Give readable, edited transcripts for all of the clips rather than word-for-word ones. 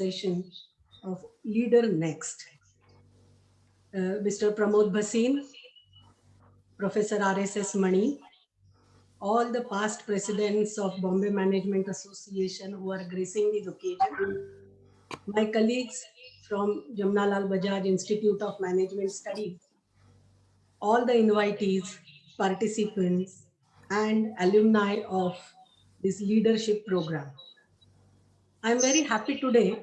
session of LeaderNXT. Mr. Pramod Bhasin, Professor RSS Mani, all the past presidents of Bombay Management Association who are gracing this occasion, my colleagues from Jamnalal Bajaj Institute of Management Studies, all the invitees, participants, and alumni of this leadership program. I'm very happy today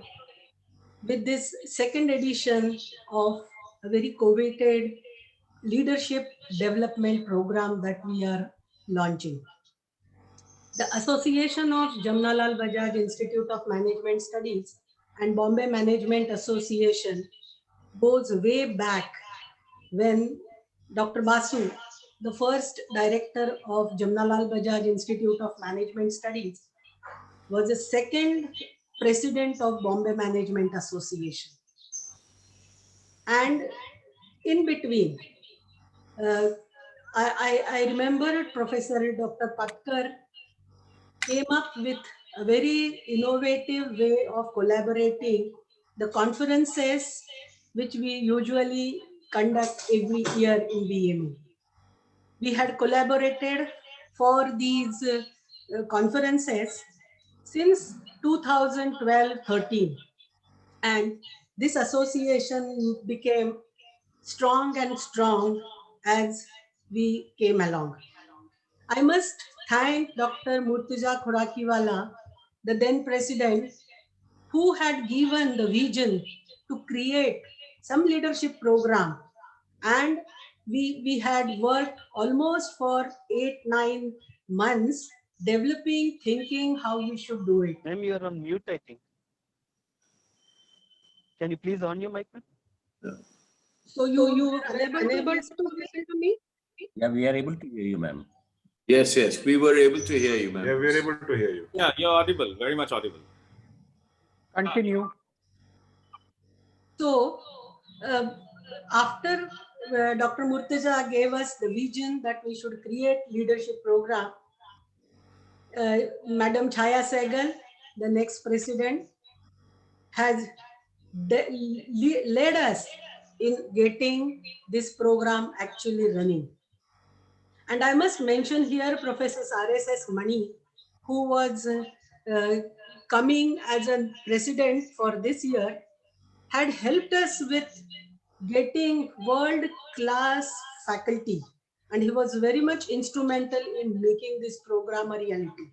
with this second edition of a very coveted leadership development program that we are launching. The Association of Jamnalal Bajaj Institute of Management Studies and Bombay Management Association goes way back when Dr. Basu, the first director of Jamnalal Bajaj Institute of Management Studies, was the second president of Bombay Management Association. And in between, I remember Professor Dr. Patkar came up with a very innovative way of collaborating the conferences which we usually conduct every year in BMA. We had collaborated for these conferences since 2012-13, and this association became strong and strong as we came along. I must thank Dr. Murtuza Khorakiwala, the then president, who had given the vision to create some leadership program, and we had worked almost for 8-9 months developing, thinking how we should do it. Ma'am, you are on mute, I think. Can you please on your mic, ma'am? So you are unable to listen to me? Yeah, we are able to hear you, ma'am. Yes, we were able to hear you, ma'am. Yeah, we are able to hear you. Yeah, you're audible, very much audible. Continue. So, after Dr. Murtuza gave us the vision that we should create leadership program, Madam Chhaya Sehgal, the next president, has led us in getting this program actually running. And I must mention here Professor RSS Mani, who was coming as a president for this year, had helped us with getting world-class faculty. And he was very much instrumental in making this program a reality.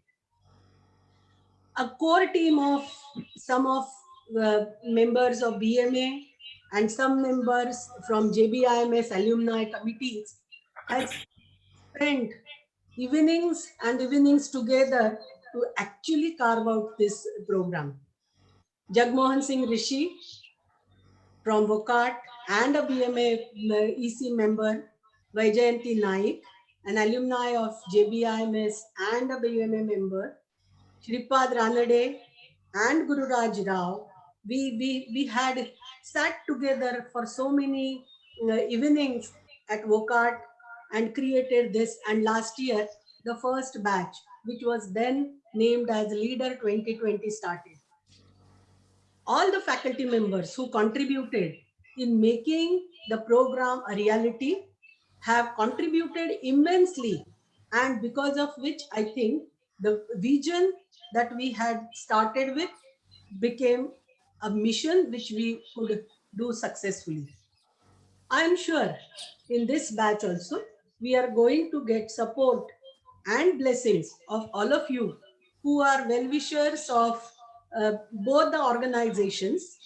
A core team of some of the members of BMA and some members from JBIMS alumni committees has spent evenings and evenings together to actually carve out this program. Jagmohan Singh Rishi from Vokat and a BMA EC member, Vaijayanti Naik, an alumni of JBIMS and a BMA member, Shripad Ranade and Guru Raj Rao, we had sat together for so many evenings at Vokat and created this. And last year, the first batch, which was then named as Leader 2020, started. All the faculty members who contributed in making the program a reality have contributed immensely, and because of which I think the vision that we had started with became a mission which we could do successfully. I'm sure in this batch also, we are going to get support and blessings of all of you who are well-wishers of both the organizations,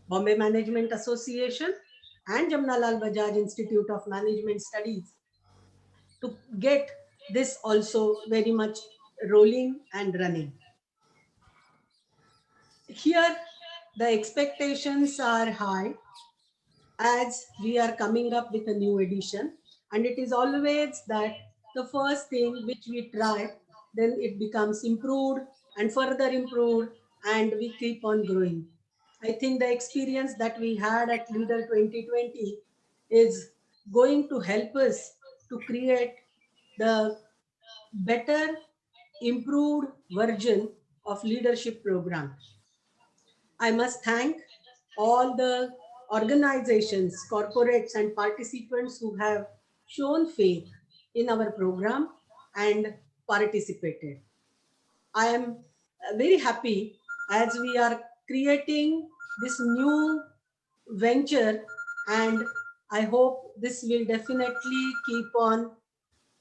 Bombay Management Association and Jamnalal Bajaj Institute of Management Studies, to get this also very much rolling and running. Here, the expectations are high as we are coming up with a new edition, and it is always that the first thing which we try, then it becomes improved and further improved, and we keep on growing. I think the experience that we had at Leader 2020 is going to help us to create the better, improved version of leadership program. I must thank all the organizations, corporates, and participants who have shown faith in our program and participated. I am very happy as we are creating this new venture, and I hope this will definitely keep on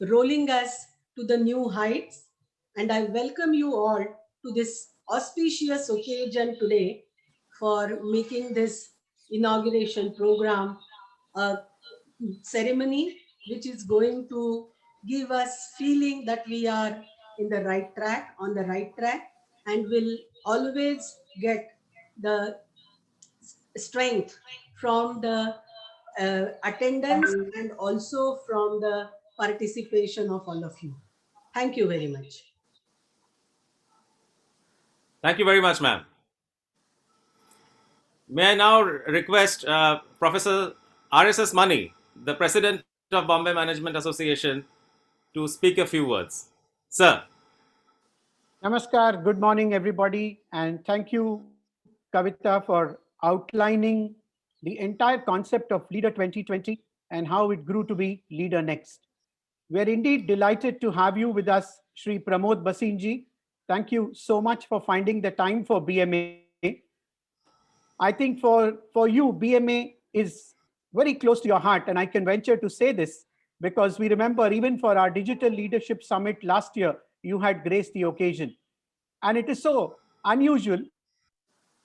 rolling us to the new heights. And I welcome you all to this auspicious occasion today for making this inauguration program a ceremony which is going to give us feeling that we are in the right track, on the right track, and will always get the strength from the attendance and also from the participation of all of you. Thank you very much. Thank you very much, ma'am. May I now request Professor RSS Mani, the President of Bombay Management Association, to speak a few words. Sir. Namaskar, good morning, everybody. And thank you, Kavita, for outlining the entire concept of Leader 2020 and how it grew to be Leader Next. We are indeed delighted to have you with us, Shri Pramod Bhasin ji. Thank you so much for finding the time for BMA. I think for you, BMA is very close to your heart, and I can venture to say this because we remember even for our Digital Leadership Summit last year, you had graced the occasion. And it is so unusual.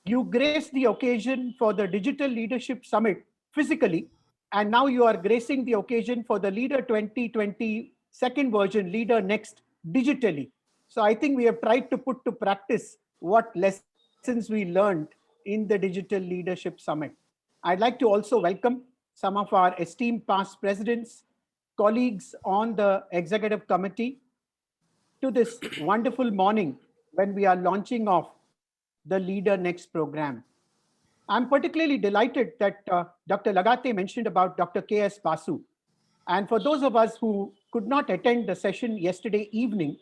You graced the occasion for the Digital Leadership Summit physically, and now you are gracing the occasion for the Leader 2020 second version, Leader Next, digitally. So I think we have tried to put to practice what lessons we learned in the Digital Leadership Summit. I'd like to also welcome some of our esteemed past presidents, colleagues on the executive committee, to this wonderful morning when we are launching off the Leader Next program. I'm particularly delighted that Dr. Laghate mentioned about Dr. K.S. Basu. And for those of us who could not attend the session yesterday evening,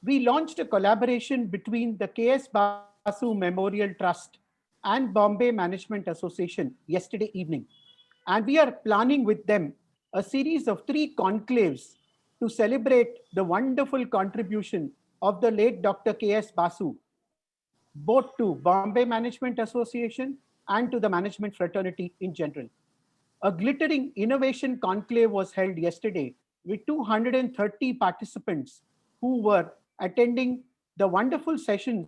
we launched a collaboration between the K.S. Basu Memorial Trust and Bombay Management Association yesterday evening. And we are planning with them a series of 3 conclaves to celebrate the wonderful contribution of the late Dr. K.S. Basu, both to Bombay Management Association and to the management fraternity in general. A glittering innovation conclave was held yesterday with 230 participants who were attending the wonderful sessions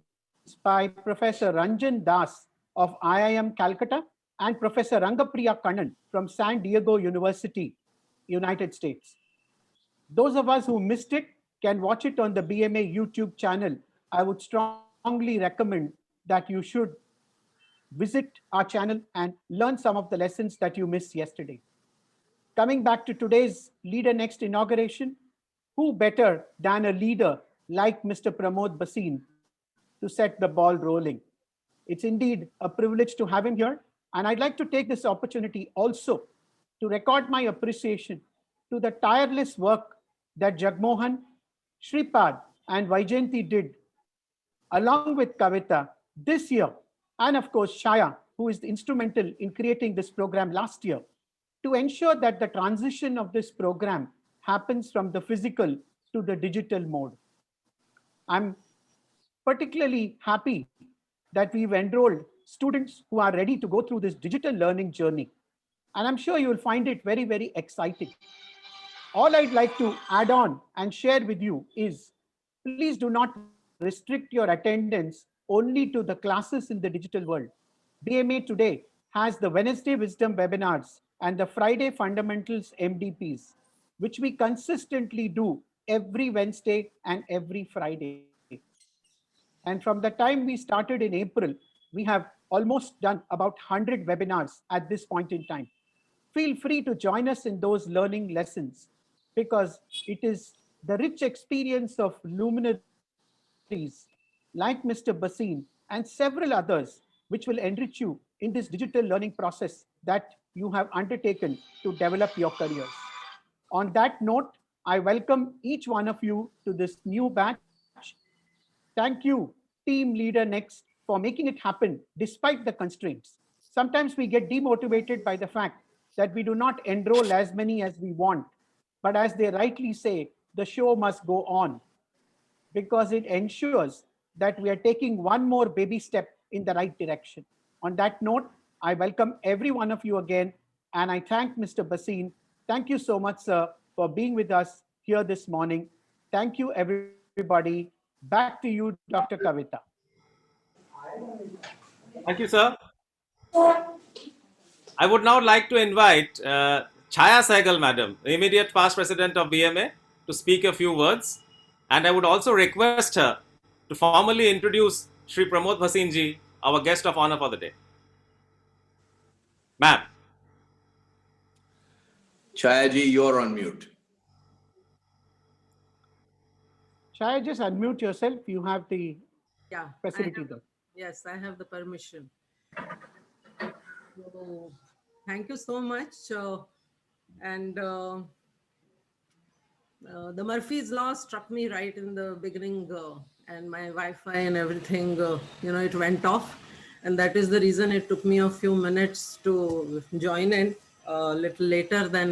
by Professor Ranjan Das of IIM Calcutta and Professor Rangapriya Kannan from San Diego University, United States. Those of us who missed it can watch it on the BMA YouTube channel. I would strongly recommend that you should visit our channel and learn some of the lessons that you missed yesterday. Coming back to today's Leader Next inauguration, who better than a leader like Mr. Pramod Bhasin to set the ball rolling? It's indeed a privilege to have him here, and I'd like to take this opportunity also to record my appreciation to the tireless work that Jagmohan, Shripad, and Vaijayanti did along with Kavita this year, and of course Chhaya, who is instrumental in creating this program last year, to ensure that the transition of this program happens from the physical to the digital mode. I'm particularly happy that we've enrolled students who are ready to go through this digital learning journey. And I'm sure you will find it very, very exciting. All I'd like to add on and share with you is, please do not restrict your attendance only to the classes in the digital world. BMA today has the Wednesday Wisdom webinars and the Friday Fundamentals MDPs, which we consistently do every Wednesday and every Friday. And from the time we started in April, we have almost done about 100 webinars at this point in time. Feel free to join us in those learning lessons because it is the rich experience of luminaries like Mr. Bhasin and several others which will enrich you in this digital learning process that you have undertaken to develop your careers. On that note, I welcome each one of you to this new batch. Thank you, Team Leader Next, for for making it happen despite the constraints. Sometimes we get demotivated by the fact that we do not enroll as many as we want. But as they rightly say, the show must go on because it ensures that we are taking one more baby step in the right direction. On that note, I welcome every one of you again, and I thank Mr. Bhasin. Thank you so much, sir, for being with us here this morning. Thank you, everybody. Back to you, Dr. Kavita. Thank you, sir. I would now like to invite Chhaya Sehgal, madam, immediate past president of BMA, to speak a few words. And I would also request her to formally introduce Shri Pramod Bhasin ji, our guest of honor for the day. Ma'am. Chhaya ji, you're on mute. Shall just unmute yourself? You have the Yeah, facility there. yes, I have the permission. So, thank you so much. And the Murphy's Law struck me right in the beginning, and my Wi-Fi and everything, it went off. And that is the reason it took me a few minutes to join in, a little later than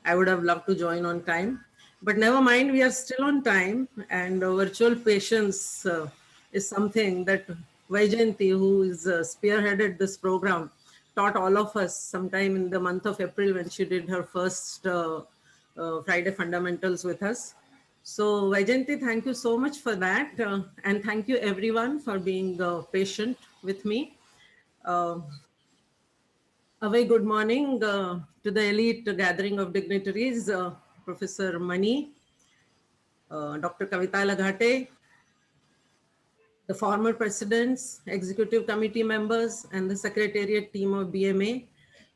I would have loved to join on time. But never mind, we are still on time, and virtual patience is something that Vaijayanti, who is spearheaded this program, taught all of us sometime in the month of April when she did her first Friday fundamentals with us. So Vaijayanti, thank you so much for that. And thank you everyone for being patient with me. A very good morning to the elite gathering of dignitaries, Professor Mani, Dr. Kavita Laghate, the former presidents, executive committee members, and the secretariat team of BMA,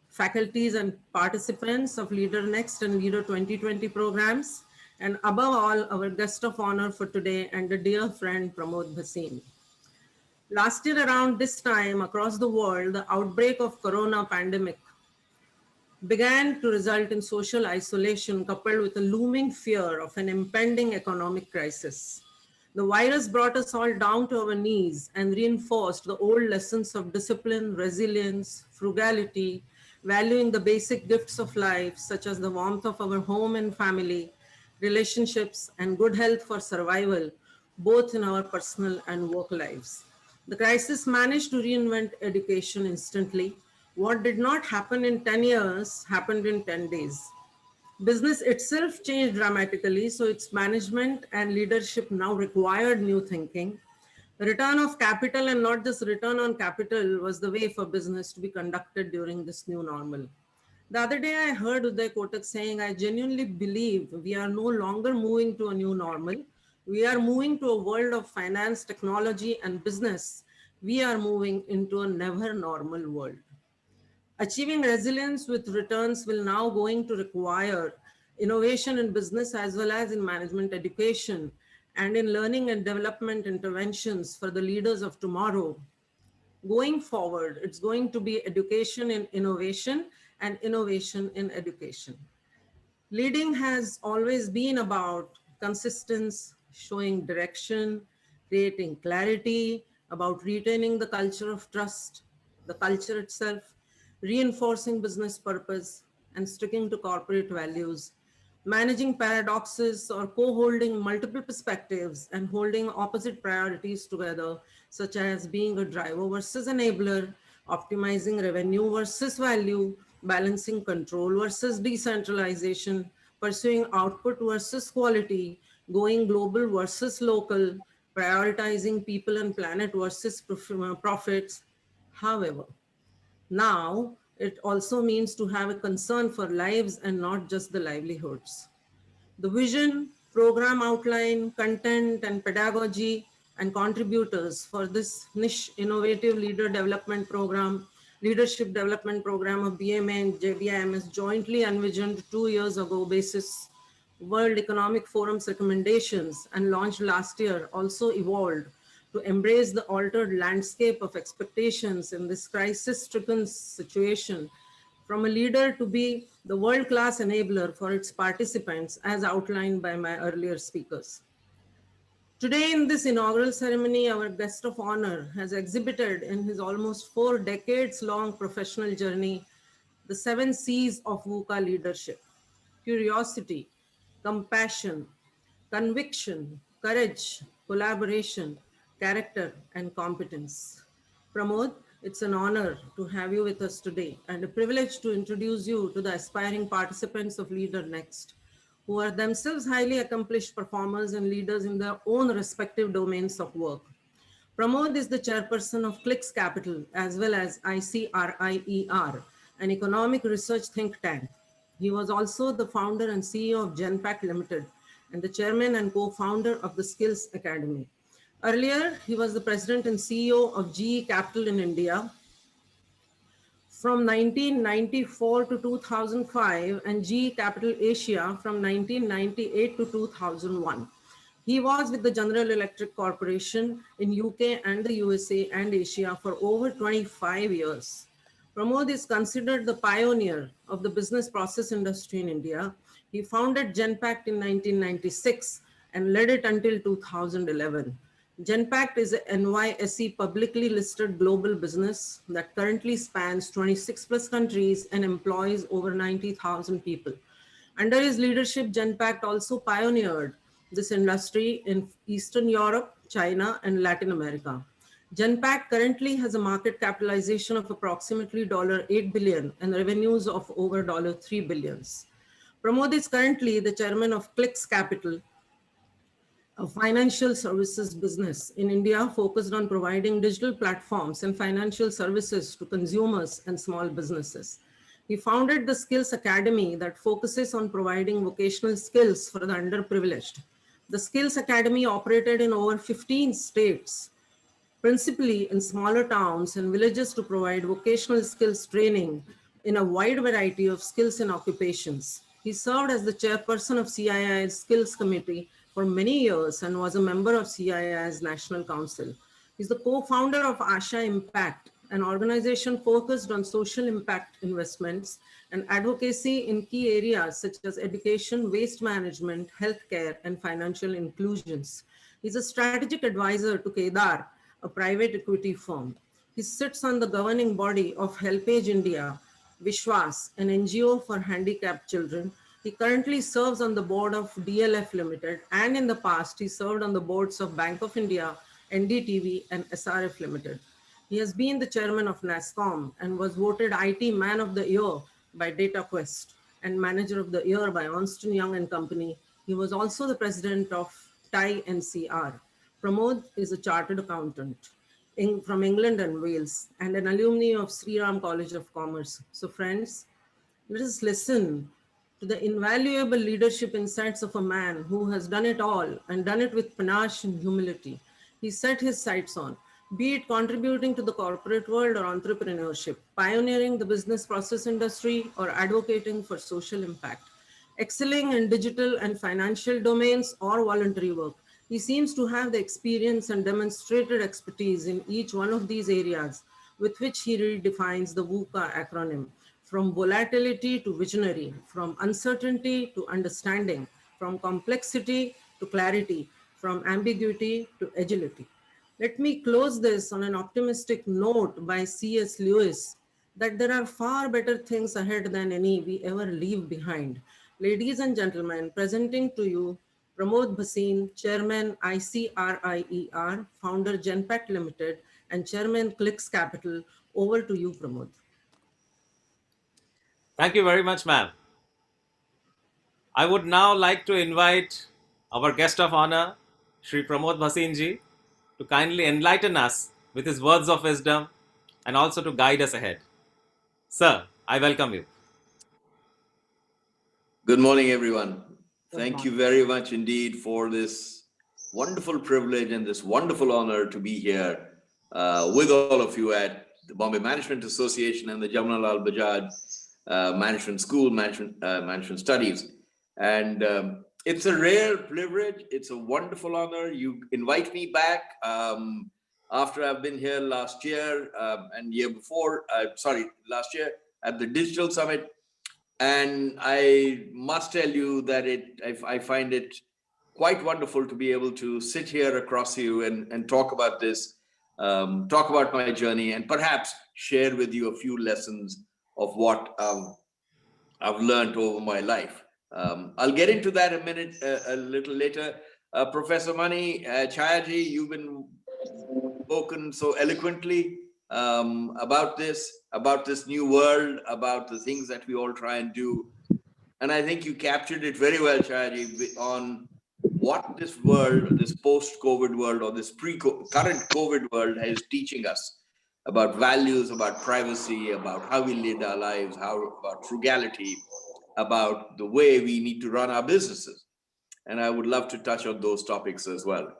faculties and participants of LeaderNXT and Leader 2020 programs, and above all, our guest of honor for today and a dear friend, Pramod Bhasin. Last year around this time, across the world, the outbreak of corona pandemic began to result in social isolation coupled with a looming fear of an impending economic crisis. The virus brought us all down to our knees and reinforced the old lessons of discipline, resilience, frugality, valuing the basic gifts of life, such as the warmth of our home and family, relationships, and good health for survival, both in our personal and work lives. The crisis managed to reinvent education instantly. What did not happen in 10 years happened in 10 days. Business itself changed dramatically, so its management and leadership now required new thinking. The return of capital, and not just return on capital, was the way for business to be conducted during this new normal. The other day I heard Uday Kotak saying, I genuinely believe we are no longer moving to a new normal. We are moving to a world of finance, technology, and business. We are moving into a never normal world. Achieving resilience with returns will now going to require innovation in business as well as in management education and in learning and development interventions for the leaders of tomorrow. Going forward, it's going to be education in innovation and innovation in education. Leading has always been about consistency, showing direction, creating clarity, about retaining the culture of trust, the culture itself, reinforcing business purpose, and sticking to corporate values, managing paradoxes or co-holding multiple perspectives and holding opposite priorities together, such as being a driver versus enabler, optimizing revenue versus value, balancing control versus decentralization, pursuing output versus quality, going global versus local, prioritizing people and planet versus profits. However, now, it also means to have a concern for lives and not just the livelihoods. The vision, program outline, content, and pedagogy and contributors for this niche innovative leadership development program of BMA and JBIMS jointly envisioned 2 years ago basis World Economic Forum's recommendations and launched last year also evolved to embrace the altered landscape of expectations in this crisis-stricken situation from a leader to be the world-class enabler for its participants as outlined by my earlier speakers. Today in this inaugural ceremony, our guest of honor has exhibited in his almost 4 decades long professional journey the 7 C's of VUCA leadership: curiosity, compassion, conviction, courage, collaboration, character, and competence. Pramod, it's an honor to have you with us today and a privilege to introduce you to the aspiring participants of LeaderNXT, who are themselves highly accomplished performers and leaders in their own respective domains of work. Pramod is the chairperson of Clicks Capital as well as ICRIER, an economic research think tank. He was also the founder and CEO of Genpact Limited and the chairman and co-founder of the Skills Academy. Earlier, he was the president and CEO of GE Capital in India from 1994 to 2005 and GE Capital Asia from 1998 to 2001. He was with the General Electric Corporation in UK and the USA and Asia for over 25 years. Pramod is considered the pioneer of the business process industry in India. He founded Genpact in 1996 and led it until 2011. Genpact is an NYSE publicly listed global business that currently spans 26 plus countries and employs over 90,000 people. Under his leadership, Genpact also pioneered this industry in Eastern Europe, China, and Latin America. Genpact currently has a market capitalization of approximately $8 billion and revenues of over $3 billion. Pramod is currently the chairman of Clicks Capital, a financial services business in India focused on providing digital platforms and financial services to consumers and small businesses. He founded the Skills Academy that focuses on providing vocational skills for the underprivileged. The Skills Academy operated in over 15 states, principally in smaller towns and villages, to provide vocational skills training in a wide variety of skills and occupations. He served as the chairperson of CII's Skills Committee for many years and was a member of CII's National Council. He's the co-founder of Asha Impact, an organization focused on social impact investments and advocacy in key areas such as education, waste management, healthcare, and financial inclusions. He's a strategic advisor to Kedar, a private equity firm. He sits on the governing body of HelpAge India, Vishwas, an NGO for handicapped children. He currently serves on the board of DLF Limited, and in the past, he served on the boards of Bank of India, NDTV, and SRF Limited. He has been the chairman of NASSCOM and was voted IT Man of the Year by DataQuest and Manager of the Year by Ernst & Young and Company. He was also the president of TIE NCR. Pramod is a chartered accountant from England and Wales and an alumni of Sri Ram College of Commerce. So friends, let us listen to the invaluable leadership insights of a man who has done it all and done it with panache and humility. He set his sights on, be it contributing to the corporate world or entrepreneurship, pioneering the business process industry, or advocating for social impact, excelling in digital and financial domains or voluntary work. He seems to have the experience and demonstrated expertise in each one of these areas, with which he redefines the VUCA acronym: from volatility to visionary, from uncertainty to understanding, from complexity to clarity, from ambiguity to agility. Let me close this on an optimistic note by C.S. Lewis, that there are far better things ahead than any we ever leave behind. Ladies and gentlemen, presenting to you Pramod Bhasin, Chairman ICRIER, Founder Genpact Limited, and Chairman Clicks Capital. Over to you, Pramod. Thank you very much, ma'am. I would now like to invite our guest of honor, Shri Pramod Bhasin ji, to kindly enlighten us with his words of wisdom and also to guide us ahead. Sir, I welcome you. Good morning, everyone. Thank morning. you very much indeed for this wonderful privilege and this wonderful honor to be here with all of you at the Bombay Management Association and the Jamnalal Bajaj Management School, Management Studies. And it's a rare privilege. It's a wonderful honor. You invite me back after I've been here last year and year before, last year at the Digital Summit. And I must tell you that I find it quite wonderful to be able to sit here across you and talk about this, talk about my journey, and perhaps share with you a few lessons of what I've learned over my life. I'll get into that a little later. Professor Mani, Chhayaji, you've been spoken so eloquently about this new world, about the things that we all try and do. And I think you captured it very well, Chhayaji, on what this world, this post-COVID world or this current COVID world is teaching us about values, about privacy, about how we lead our lives, about frugality, about the way we need to run our businesses. And I would love to touch on those topics as well.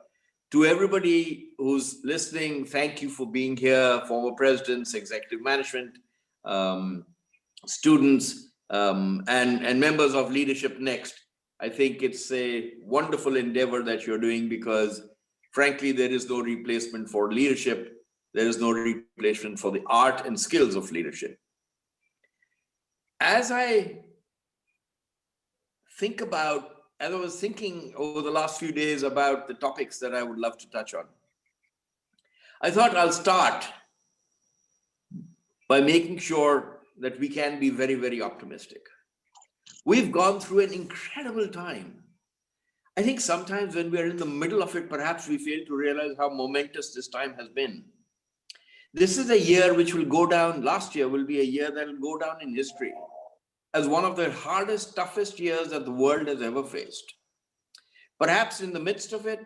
To everybody who's listening, thank you for being here, former presidents, executive management, students, and members of LeaderNXT. I think it's a wonderful endeavor that you're doing because, frankly, there is no replacement for leadership. There is no replacement for the art and skills of leadership. As I was thinking over the last few days about the topics that I would love to touch on, I thought I'll start by making sure that we can be very, very optimistic. We've gone through an incredible time. I think sometimes when we're in the middle of it, perhaps we fail to realize how momentous this time has been. This is a year which will go down, last year will be a year that will go down in history as one of the hardest, toughest years that the world has ever faced. Perhaps in the midst of it,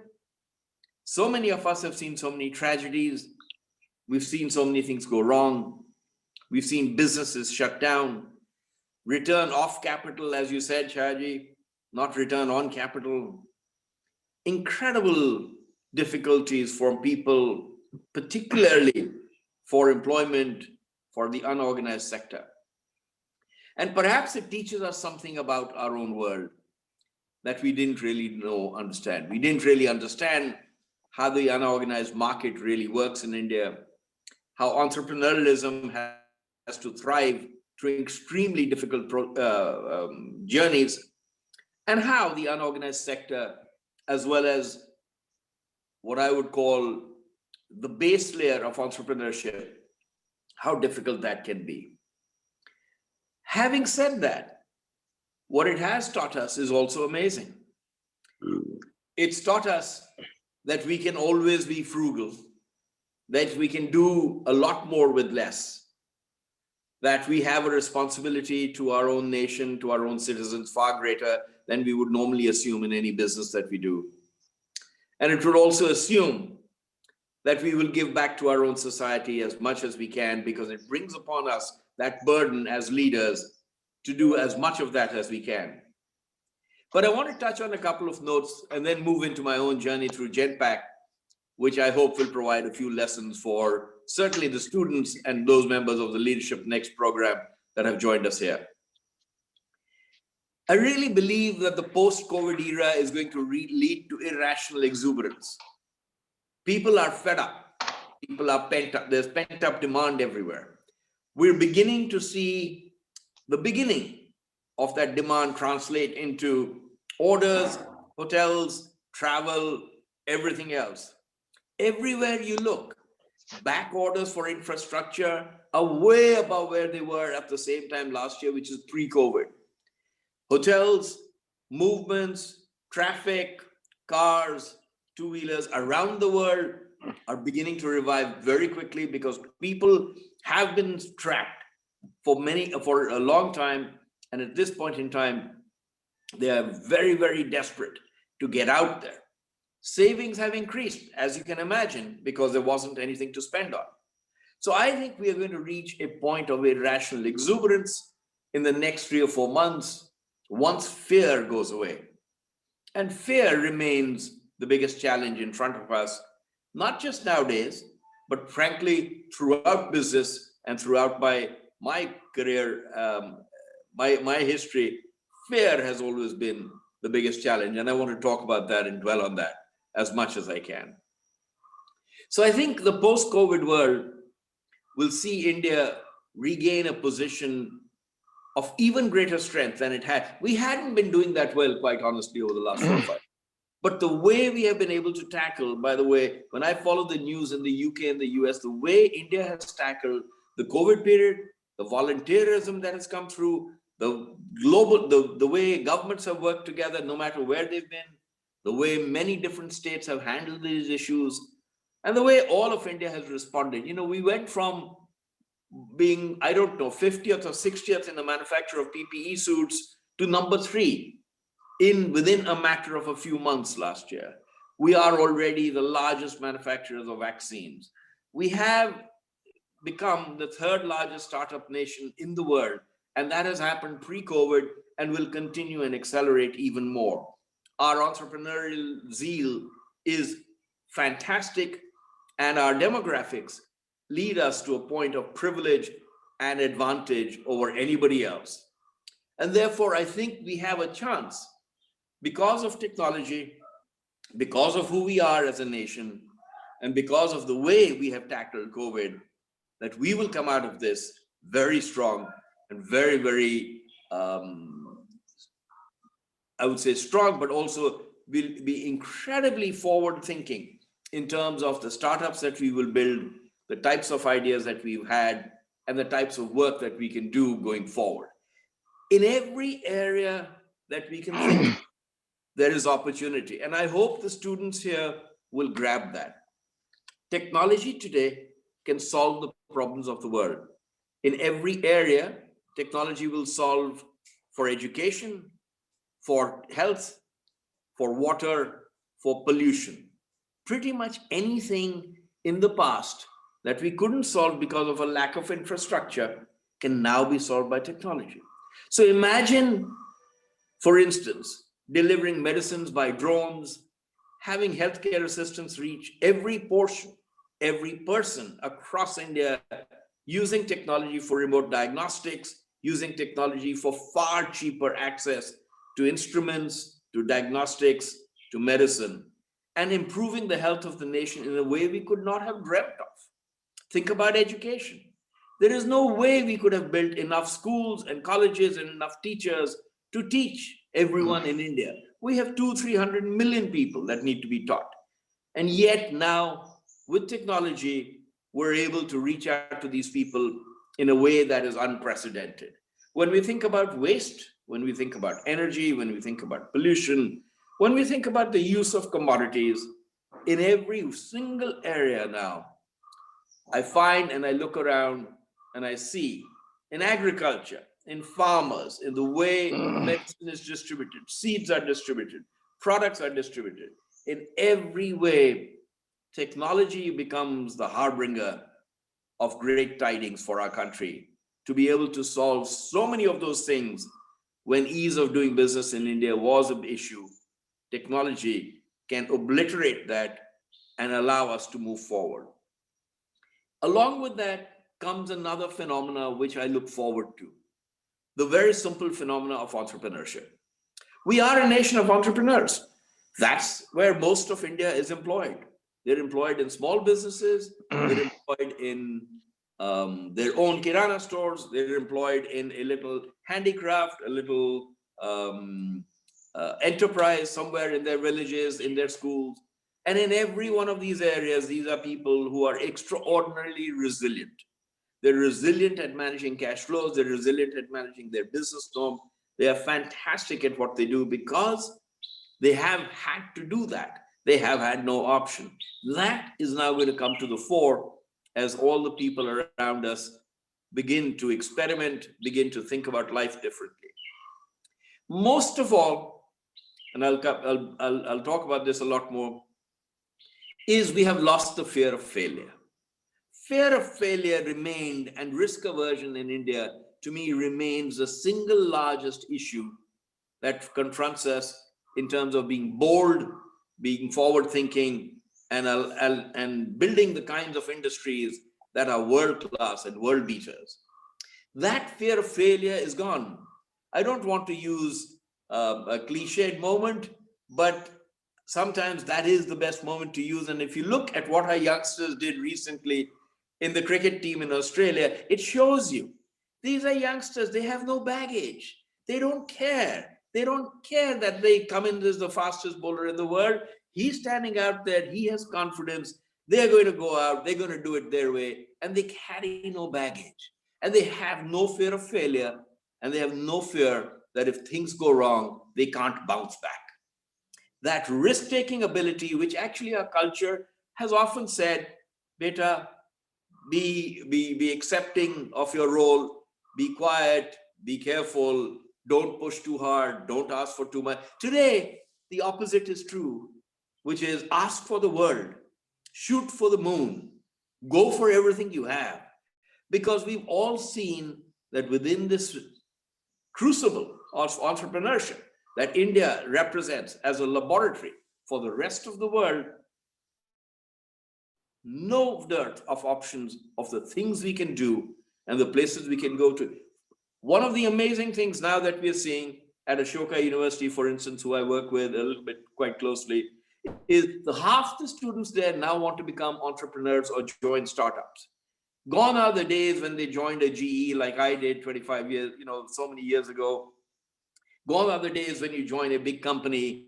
so many of us have seen so many tragedies. We've seen so many things go wrong. We've seen businesses shut down, return off capital, as you said, Chhayaji, not return on capital. Incredible difficulties for people, particularly for employment, for the unorganized sector. And perhaps it teaches us something about our own world that we didn't really understand. We didn't really understand how the unorganized market really works in India, how entrepreneurialism has to thrive through extremely difficult journeys, and how the unorganized sector, as well as what I would call the base layer of entrepreneurship, how difficult that can be. Having said that, what it has taught us is also amazing. It's taught us that we can always be frugal, that we can do a lot more with less, that we have a responsibility to our own nation, to our own citizens, far greater than we would normally assume in any business that we do. And it would also assume that we will give back to our own society as much as we can, because it brings upon us that burden as leaders to do as much of that as we can. But I want to touch on a couple of notes and then move into my own journey through Genpact, which I hope will provide a few lessons for certainly the students and those members of the LeaderNXT program that have joined us here. I really believe that the post-COVID era is going to lead to irrational exuberance. People are fed up. People are pent up. There's pent-up demand everywhere. We're beginning to see the beginning of that demand translate into orders, hotels, travel, everything else. Everywhere you look, back orders for infrastructure are way above where they were at the same time last year, which is pre-COVID. Hotels, movements, traffic, cars, two-wheelers around the world are beginning to revive very quickly because people have been trapped for a long time. And at this point in time, they are very, very desperate to get out there. Savings have increased, as you can imagine, because there wasn't anything to spend on. So I think we are going to reach a point of irrational exuberance in the next 3 or 4 months once fear goes away. And fear remains the biggest challenge in front of us, not just nowadays, but frankly, throughout business and throughout my career, my history, fear has always been the biggest challenge. And I want to talk about that and dwell on that as much as I can. So I think the post-COVID world will see India regain a position of even greater strength than it had. We hadn't been doing that well, quite honestly, over the last 4 or 5 years. But the way we have been able to tackle, by the way, when I follow the news in the UK and the US, the way India has tackled the COVID period, the volunteerism that has come through, the global, the way governments have worked together, no matter where they've been, the way many different states have handled these issues, and the way all of India has responded. You know, we went from being, I don't know, 50th or 60th in the manufacture of PPE suits to number 3 within a matter of a few months last year. We are already the largest manufacturers of vaccines. We have become the 3rd largest startup nation in the world, and that has happened pre-COVID and will continue and accelerate even more. Our entrepreneurial zeal is fantastic, and our demographics lead us to a point of privilege and advantage over anybody else. And therefore, I think we have a chance, because of technology, because of who we are as a nation, and because of the way we have tackled COVID, that we will come out of this very strong and very, very, I would say strong, but also will be incredibly forward thinking in terms of the startups that we will build, the types of ideas that we've had, and the types of work that we can do going forward. In every area that we can think, there is opportunity. And I hope the students here will grab that. Technology today can solve the problems of the world. In every area, technology will solve for education, for health, for water, for pollution. Pretty much anything in the past that we couldn't solve because of a lack of infrastructure can now be solved by technology. So imagine, for instance, delivering medicines by drones, having healthcare assistance reach every portion, every person across India, using technology for remote diagnostics, using technology for far cheaper access to instruments, to diagnostics, to medicine, and improving the health of the nation in a way we could not have dreamt of. Think about education. There is no way we could have built enough schools and colleges and enough teachers to teach everyone in India. We have 200-300 million people that need to be taught. And yet now, with technology, we're able to reach out to these people in a way that is unprecedented. When we think about waste, when we think about energy, when we think about pollution, when we think about the use of commodities, in every single area now, I find and I look around and I see in agriculture, in farmers, in the way medicine is distributed, seeds are distributed, products are distributed. In every way, technology becomes the harbinger of great tidings for our country. To be able to solve so many of those things when ease of doing business in India was an issue, technology can obliterate that and allow us to move forward. Along with that comes another phenomena which I look forward to, the very simple phenomena of entrepreneurship. We are a nation of entrepreneurs. That's where most of India is employed. They're employed in small businesses, they're employed in their own kirana stores, they're employed in a little handicraft, a little enterprise somewhere in their villages, in their schools. And in every one of these areas, these are people who are extraordinarily resilient. They're resilient at managing cash flows, they're resilient at managing their business norm. They are fantastic at what they do because they have had to do that. They have had no option. That is now going to come to the fore as all the people around us begin to experiment, begin to think about life differently. Most of all, and I'll talk about this a lot more, is we have lost the fear of failure. Fear of failure remained, and risk aversion in India, to me, remains the single largest issue that confronts us in terms of being bold, being forward-thinking, and building the kinds of industries that are world-class and world beaters. That fear of failure is gone. I don't want to use a cliched moment, but sometimes that is the best moment to use. And if you look at what our youngsters did recently in the cricket team in Australia, it shows you. These are youngsters, they have no baggage. They don't care. They don't care that they come in as the fastest bowler in the world. He's standing out there. He has confidence. They're going to go out. They're going to do it their way. And they carry no baggage. And they have no fear of failure. And they have no fear that if things go wrong, they can't bounce back. That risk-taking ability, which actually our culture has often said, beta, be accepting of your role, be quiet, be careful, don't push too hard, don't ask for too much. Today, the opposite is true, which is ask for the world, shoot for the moon, go for everything you have. Because we've all seen that within this crucible of entrepreneurship that India represents as a laboratory for the rest of the world, no dearth of options of the things we can do and the places we can go to. One of the amazing things now that we're seeing at Ashoka University, for instance, who I work with a little bit quite closely, is the half the students there now want to become entrepreneurs or join startups. Gone are the days when they joined a GE like I did 25 years, so many years ago. Gone are the days when you join a big company,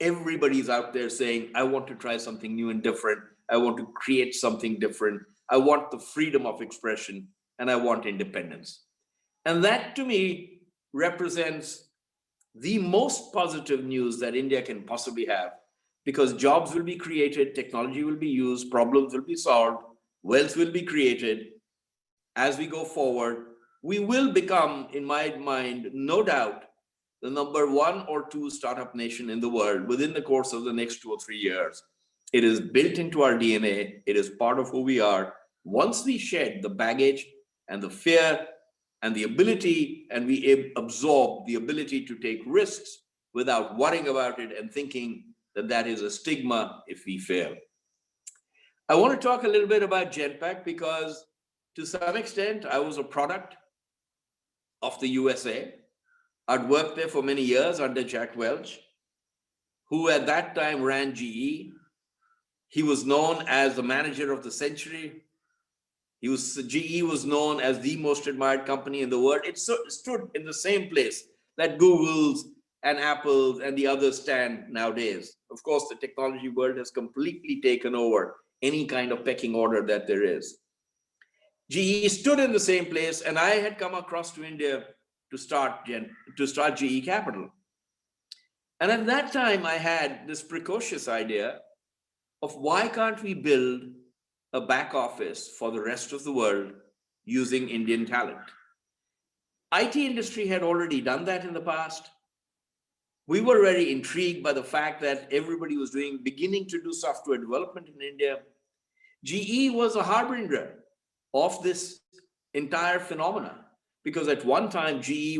everybody's out there saying, I want to try something new and different. I want to create something different. I want the freedom of expression and I want independence. And that to me represents the most positive news that India can possibly have, because jobs will be created, technology will be used, problems will be solved, wealth will be created. As we go forward, we will become, in my mind, no doubt, the number 1 or 2 startup nation in the world within the course of the next 2 or 3 years. It is built into our DNA. It is part of who we are. Once we shed the baggage and the fear and the ability, and we absorb the ability to take risks without worrying about it and thinking that that is a stigma if we fail. I want to talk a little bit about Genpact because to some extent, I was a product of the USA. I'd worked there for many years under Jack Welch, who at that time ran GE. He was known as the manager of the century. GE was known as the most admired company in the world. It stood in the same place that Google's and Apple's and the others stand nowadays. Of course, the technology world has completely taken over any kind of pecking order that there is. GE stood in the same place, and I had come across to India to start GE Capital. And at that time, I had this precocious idea of why can't we build a back office for the rest of the world using Indian talent. IT industry had already done that in the past. We were very intrigued by the fact that everybody was beginning to do software development in India. GE was a harbinger of this entire phenomena, because at one time GE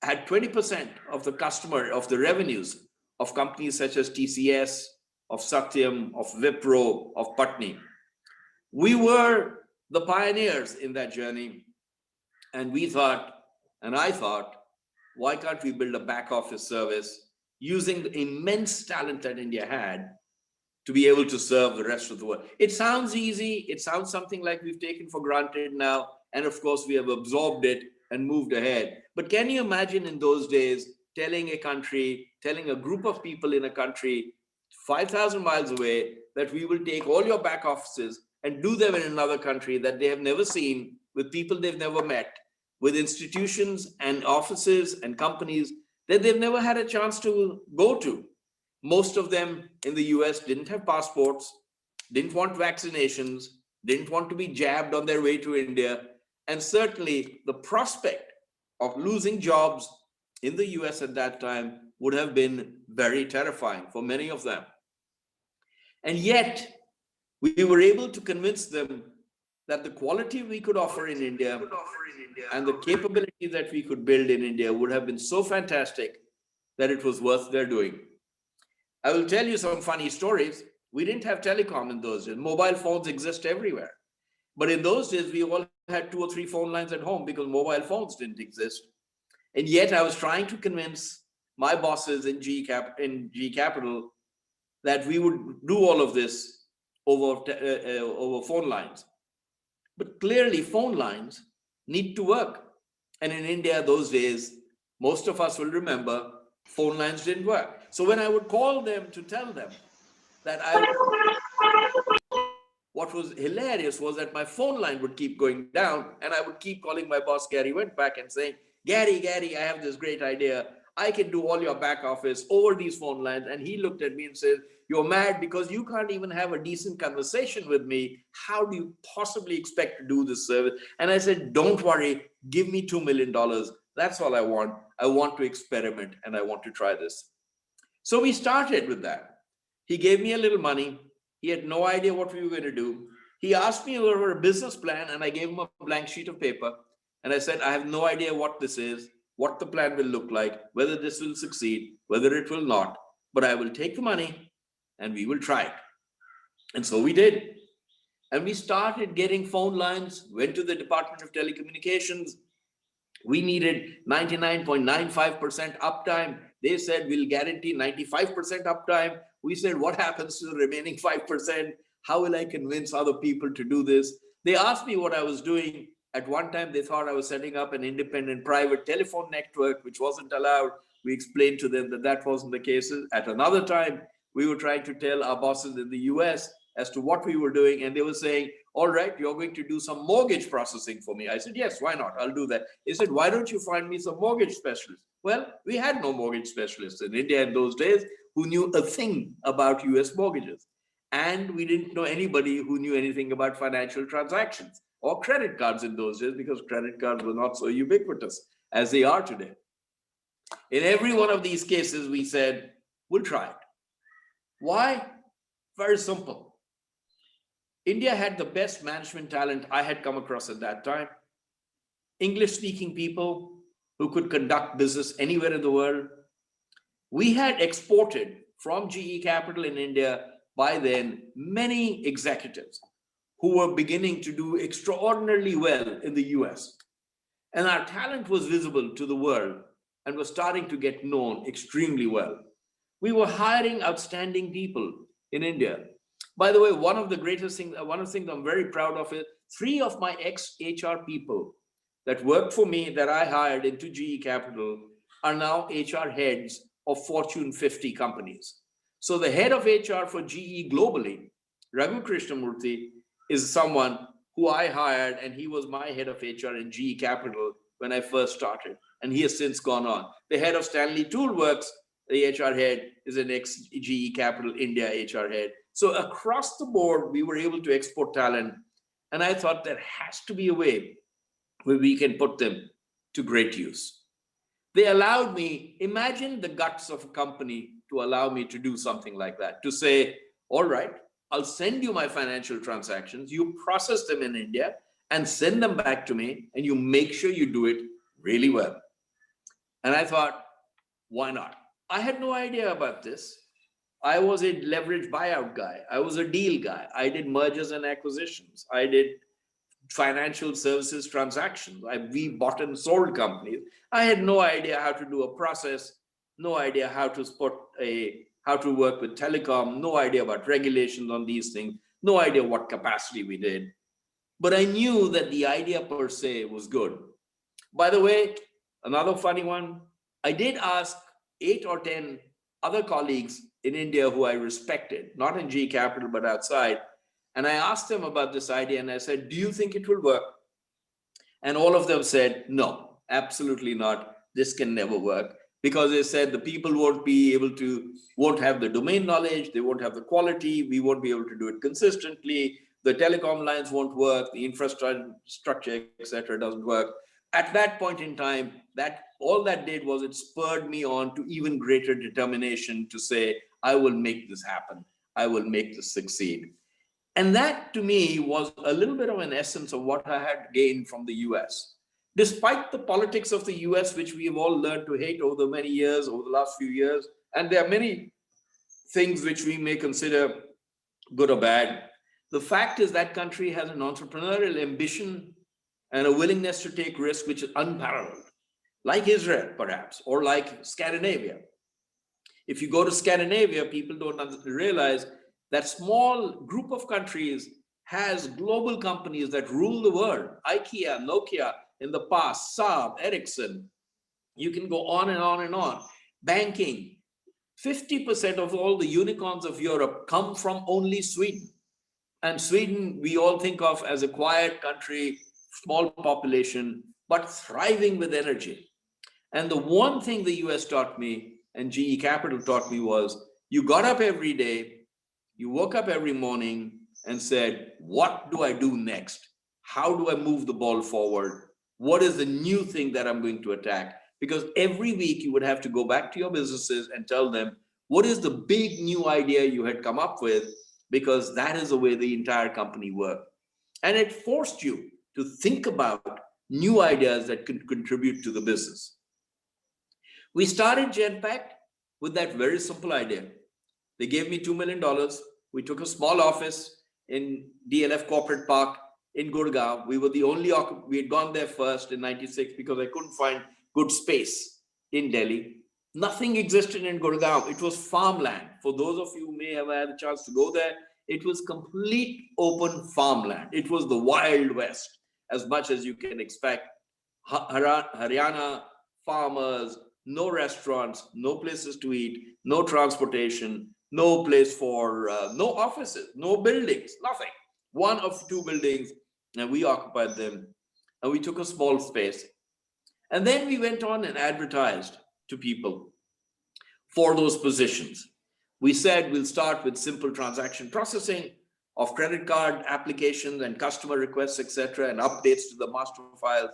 had 20% of the revenues of companies such as TCS, of Satyam, of Wipro, of Patni. We were the pioneers in that journey, and I thought, why can't we build a back office service using the immense talent that India had to be able to serve the rest of the world? It sounds easy. It sounds something like we've taken for granted now. And of course, we have absorbed it and moved ahead. But can you imagine in those days, telling a group of people in a country 5,000 miles away that we will take all your back offices and do them in another country that they have never seen, with people they've never met, with institutions and offices and companies that they've never had a chance to go to. Most of them in the US didn't have passports, didn't want vaccinations, didn't want to be jabbed on their way to India. And certainly the prospect of losing jobs in the US at that time would have been very terrifying for many of them. And yet we were able to convince them that the quality we could offer in India and the capability that we could build in India would have been so fantastic that it was worth their doing. I will tell you some funny stories. We didn't have telecom in those days. Mobile phones exist everywhere. But in those days, we all had 2 or 3 phone lines at home because mobile phones didn't exist. And yet I was trying to convince my bosses in GE Capital that we would do all of this over phone lines. But clearly phone lines need to work. And in India those days, most of us will remember, phone lines didn't work. So when I would call them to tell them that what was hilarious was that my phone line would keep going down, and I would keep calling my boss, Gary Wentback, and saying, Gary, I have this great idea. I can do all your back office over these phone lines. And he looked at me and said, you're mad because you can't even have a decent conversation with me. How do you possibly expect to do this service? And I said, don't worry, give me $2 million. That's all I want. I want to experiment and I want to try this. So we started with that. He gave me a little money. He had no idea what we were going to do. He asked me over a business plan and I gave him a blank sheet of paper. And I said, I have no idea what this is, what the plan will look like, whether this will succeed, whether it will not. But I will take the money and we will try it. And so we did. And we started getting phone lines, went to the Department of Telecommunications. We needed 99.95% uptime. They said, we'll guarantee 95% uptime. We said, what happens to the remaining 5%? How will I convince other people to do this? They asked me what I was doing. At one time, they thought I was setting up an independent private telephone network, which wasn't allowed. We explained to them that that wasn't the case. At another time, we were trying to tell our bosses in the US as to what we were doing. And they were saying, all right, you're going to do some mortgage processing for me. I said, yes, why not? I'll do that. They said, why don't you find me some mortgage specialists? Well, we had no mortgage specialists in India in those days who knew a thing about US mortgages. And we didn't know anybody who knew anything about financial transactions or credit cards in those days, because credit cards were not so ubiquitous as they are today. In every one of these cases, we said, we'll try it. Why? Very simple. India had the best management talent I had come across at that time. English-speaking people who could conduct business anywhere in the world. We had exported from GE Capital in India by then many executives who were beginning to do extraordinarily well in the US. And our talent was visible to the world and was starting to get known extremely well. We were hiring outstanding people in India. By the way, one of the things I'm very proud of is 3 of my ex-HR people that worked for me that I hired into GE Capital are now HR heads of Fortune 50 companies. So the head of HR for GE globally, Raghu Krishnamurthy, is someone who I hired, and he was my head of HR in GE Capital when I first started, and he has since gone on. The head of Stanley Toolworks, the HR head, is an ex-GE Capital India HR head. So across the board, we were able to export talent, and I thought there has to be a way where we can put them to great use. They allowed me, imagine the guts of a company to allow me to do something like that, to say, all right, I'll send you my financial transactions, you process them in India and send them back to me, and you make sure you do it really well. And I thought, why not? I had no idea about this. I was a leverage buyout guy. I was a deal guy. I did mergers and acquisitions. I did financial services transactions. We bought and sold companies. I had no idea how to do a process, no idea how to work with telecom, no idea about regulations on these things, no idea what capacity we did. But I knew that the idea per se was good. By the way, another funny one, I did ask 8 or 10 other colleagues in India who I respected, not in GE Capital, but outside. And I asked them about this idea and I said, do you think it will work? And all of them said, no, absolutely not. This can never work. Because they said the people won't have the domain knowledge, they won't have the quality, we won't be able to do it consistently, the telecom lines won't work, the infrastructure, etc., doesn't work. At that point in time, all that did was it spurred me on to even greater determination to say, I will make this happen. I will make this succeed. And that to me was a little bit of an essence of what I had gained from the US. Despite the politics of the US, which we have all learned to hate over the many years, over the last few years, and there are many things which we may consider good or bad, the fact is that country has an entrepreneurial ambition and a willingness to take risk which is unparalleled, like Israel, perhaps, or like Scandinavia. If you go to Scandinavia, people don't realize that small group of countries has global companies that rule the world. IKEA, Nokia in the past, Saab, Ericsson, You can go on and on and on. Banking, 50% of all the unicorns of Europe come from only Sweden. And Sweden, we all think of as a quiet country, small population, but thriving with energy. And the one thing the US taught me and GE Capital taught me was, you got up every day, you woke up every morning and said, what do I do next? How do I move the ball forward? What is the new thing that I'm going to attack? Because every week you would have to go back to your businesses and tell them, what is the big new idea you had come up with? Because that is the way the entire company worked. And it forced you to think about new ideas that could contribute to the business. We started Genpact with that very simple idea. They gave me $2 million. We took a small office in DLF Corporate Park in Gurgaon. We were the only, we had gone there first in 96 because I couldn't find good space in Delhi. Nothing existed in Gurgaon. It was farmland. For those of you who may have had a chance to go there, it was complete open farmland. It was the Wild West, as much as you can expect. Haryana farmers, no restaurants, no places to eat, no transportation, no place for, no offices, no buildings, nothing. One of two buildings, and we occupied them, and we took a small space. And then we went on and advertised to people for those positions. We said we'll start with simple transaction processing of credit card applications and customer requests, etc., and updates to the master files.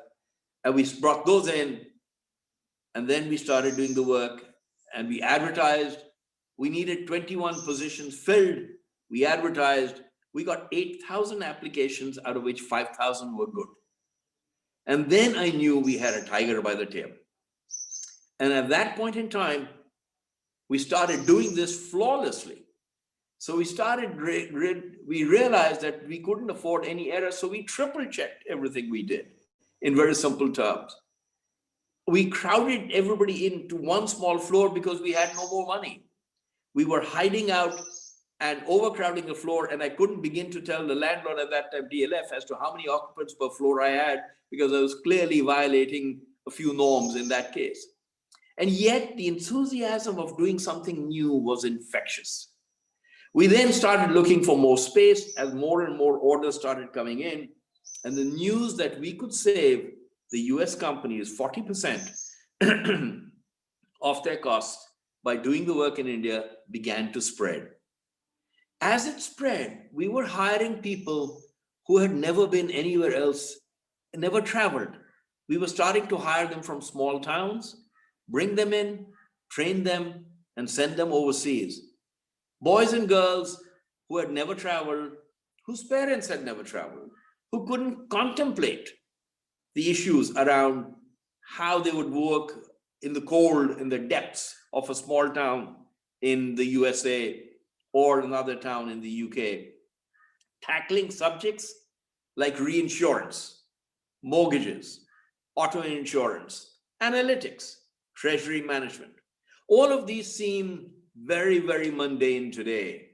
And we brought those in, and then we started doing the work, and we advertised. We needed 21 positions filled. We advertised. We got 8,000 applications, out of which 5,000 were good. And then I knew we had a tiger by the tail. And at that point in time, we started doing this flawlessly. So we started, we realized that we couldn't afford any error, so we triple checked everything we did in very simple terms. We crowded everybody into one small floor because we had no more money. We were hiding out and overcrowding the floor, and I couldn't begin to tell the landlord at that time, DLF, as to how many occupants per floor I had, because I was clearly violating a few norms in that case. And yet the enthusiasm of doing something new was infectious. We then started looking for more space as more and more orders started coming in, and the news that we could save the US companies 40% of their costs by doing the work in India began to spread. As it spread, we were hiring people who had never been anywhere else, never traveled. We were starting to hire them from small towns, bring them in, train them, and send them overseas. Boys and girls who had never traveled, whose parents had never traveled, who couldn't contemplate the issues around how they would work in the cold, in the depths of a small town in the USA or another town in the UK, tackling subjects like reinsurance, mortgages, auto insurance, analytics, treasury management. All of these seem very, very mundane today.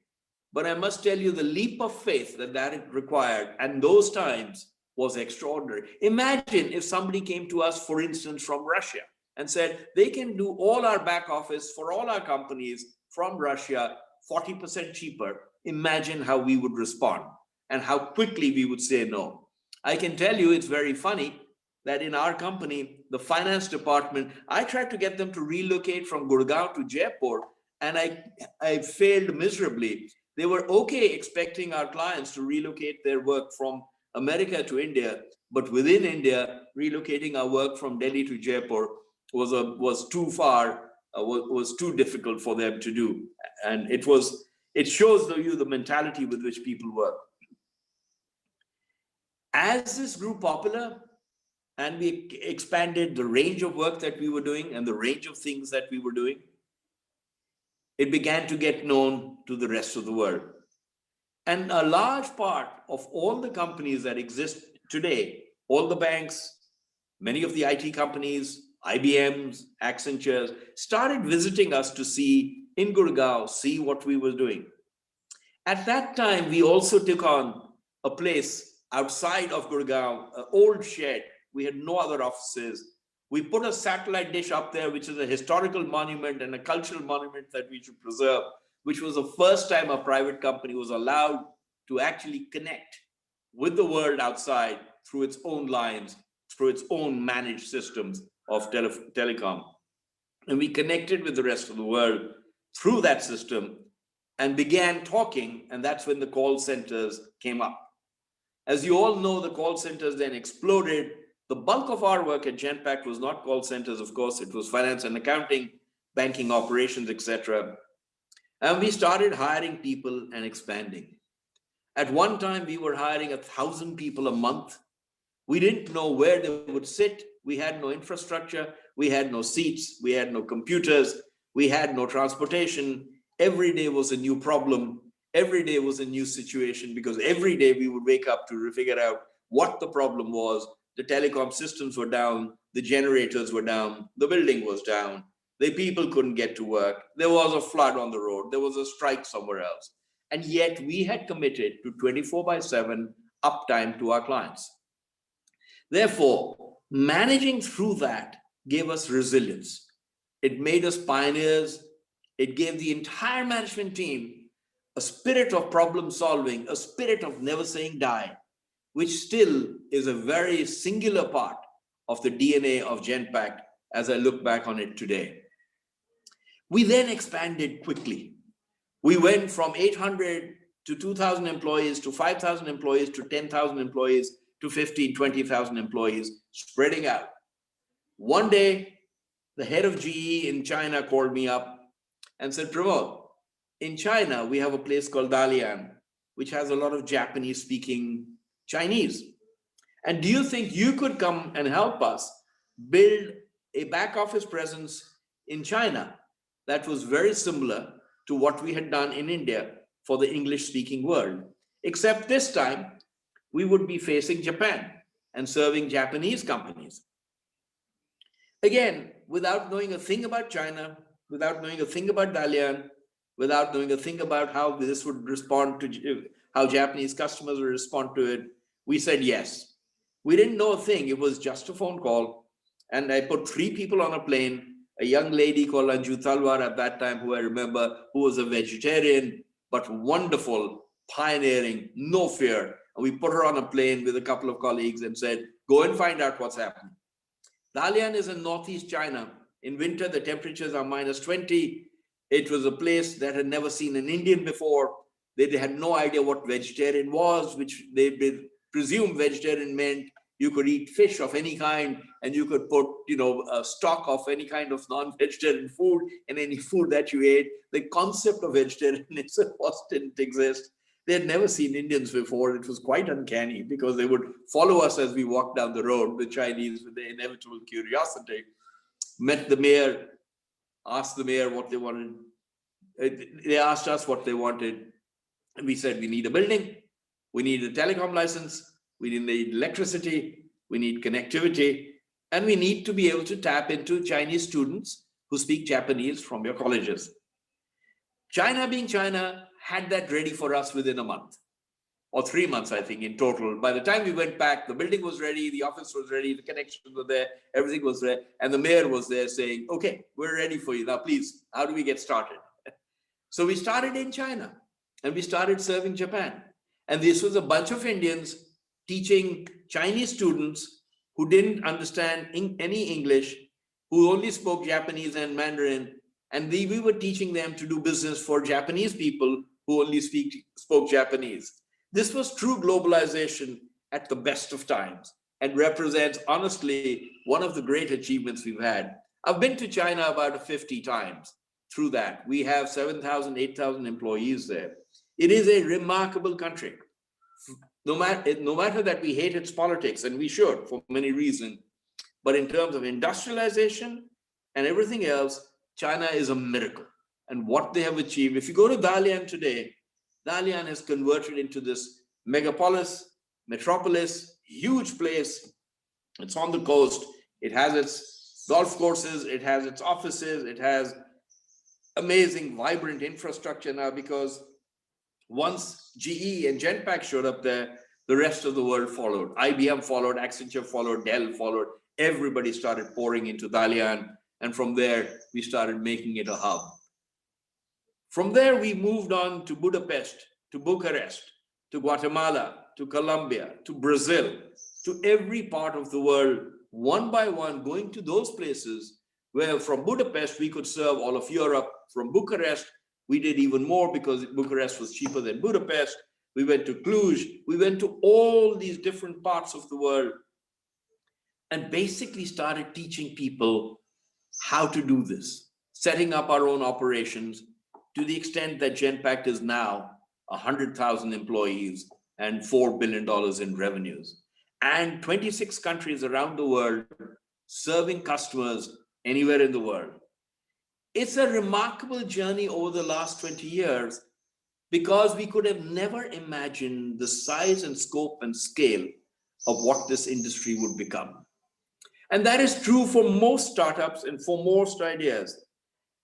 But I must tell you, the leap of faith that it required and those times was extraordinary. Imagine if somebody came to us, for instance, from Russia and said, they can do all our back office for all our companies from Russia 40% cheaper. Imagine how we would respond and how quickly we would say no. I can tell you, it's very funny that in our company, the finance department, I tried to get them to relocate from Gurgaon to Jaipur, and I failed miserably. They were okay expecting our clients to relocate their work from America to India, but within India, relocating our work from Delhi to Jaipur was too far, was too difficult for them to do. And it shows you the mentality with which people work. As this grew popular and we expanded the range of work that we were doing and the range of things that we were doing, it began to get known to the rest of the world. And a large part of all the companies that exist today, all the banks, many of the IT companies, IBMs, Accentures, started visiting us to see in Gurgaon, see what we were doing. At that time, we also took on a place outside of Gurgaon, an old shed. We had no other offices. We put a satellite dish up there, which is a historical monument and a cultural monument that we should preserve, which was the first time a private company was allowed to actually connect with the world outside through its own lines, through its own managed systems of telecom. And we connected with the rest of the world through that system and began talking, and that's when the call centers came up. As you all know, the call centers then exploded. The bulk of our work at Genpact was not call centers, of course, it was finance and accounting, banking operations, etc. And we started hiring people and expanding. At one time, we were hiring 1,000 people a month. We didn't know where they would sit. We had no infrastructure. We had no seats. We had no computers. We had no transportation. Every day was a new problem. Every day was a new situation, because every day we would wake up to figure out what the problem was. The telecom systems were down. The generators were down. The building was down. The people couldn't get to work. There was a flood on the road. There was a strike somewhere else. And yet we had committed to 24/7 uptime to our clients. Therefore, managing through that gave us resilience. It made us pioneers. It gave the entire management team a spirit of problem solving, a spirit of never saying die, which still is a very singular part of the DNA of Genpact as I look back on it today. We then expanded quickly. We went from 800 to 2,000 employees to 5,000 employees to 10,000 employees to 15, 20,000 employees, spreading out. One day, the head of GE in China called me up and said, Pramod, in China, we have a place called Dalian, which has a lot of Japanese-speaking Chinese. And do you think you could come and help us build a back office presence in China that was very similar to what we had done in India for the English-speaking world? Except this time, we would be facing Japan and serving Japanese companies. Again, without knowing a thing about China, without knowing a thing about Dalian, without knowing a thing about how this would respond to, how Japanese customers would respond to it, we said yes. We didn't know a thing. It was just a phone call. And I put 3 people on a plane, a young lady called Anju Talwar at that time, who I remember, who was a vegetarian, but wonderful, pioneering, no fear. And we put her on a plane with a couple of colleagues and said, go and find out what's happening. Dalian is in northeast China. In winter, the temperatures are -20. It was a place that had never seen an Indian before. They had no idea what vegetarian was, which they presumed vegetarian meant you could eat fish of any kind, and you could put, a stock of any kind of non-vegetarian food in any food that you ate. The concept of vegetarianism didn't exist. They had never seen Indians before. It was quite uncanny, because they would follow us as we walked down the road, the Chinese, with their inevitable curiosity. Met the mayor, asked the mayor what they wanted. They asked us what they wanted. And we said, we need a building. We need a telecom license. We need electricity. We need connectivity. And we need to be able to tap into Chinese students who speak Japanese from your colleges. China, being China, had that ready for us within a month, or 3 months, I think, in total. By the time we went back, the building was ready, the office was ready, the connections were there, everything was there. And the mayor was there saying, okay, we're ready for you. Now, please, how do we get started? So we started in China, and we started serving Japan. And this was a bunch of Indians teaching Chinese students who didn't understand any English, who only spoke Japanese and Mandarin. And we were teaching them to do business for Japanese people who only spoke Japanese. This was true globalization at the best of times, and represents, honestly, one of the great achievements we've had. I've been to China about 50 times through that. We have 7,000, 8,000 employees there. It is a remarkable country. No matter that we hate its politics, and we should for many reasons, but in terms of industrialization and everything else, China is a miracle. And what they have achieved, if you go to Dalian today, Dalian has converted into this metropolis, huge place. It's on the coast. It has its golf courses. It has its offices. It has amazing, vibrant infrastructure now, because once GE and Genpact showed up there, the rest of the world followed. IBM followed, Accenture followed, Dell followed. everybody started pouring into Dalian. And from there, we started making it a hub. From there, we moved on to Budapest, to Bucharest, to Guatemala, to Colombia, to Brazil, to every part of the world, one by one, going to those places where from Budapest, we could serve all of Europe. From Bucharest, we did even more because Bucharest was cheaper than Budapest. We went to Cluj. We went to all these different parts of the world and basically started teaching people how to do this, setting up our own operations to the extent that Genpact is now 100,000 employees and $4 billion in revenues, and 26 countries around the world serving customers anywhere in the world. It's a remarkable journey over the last 20 years because we could have never imagined the size and scope and scale of what this industry would become. And that is true for most startups and for most ideas.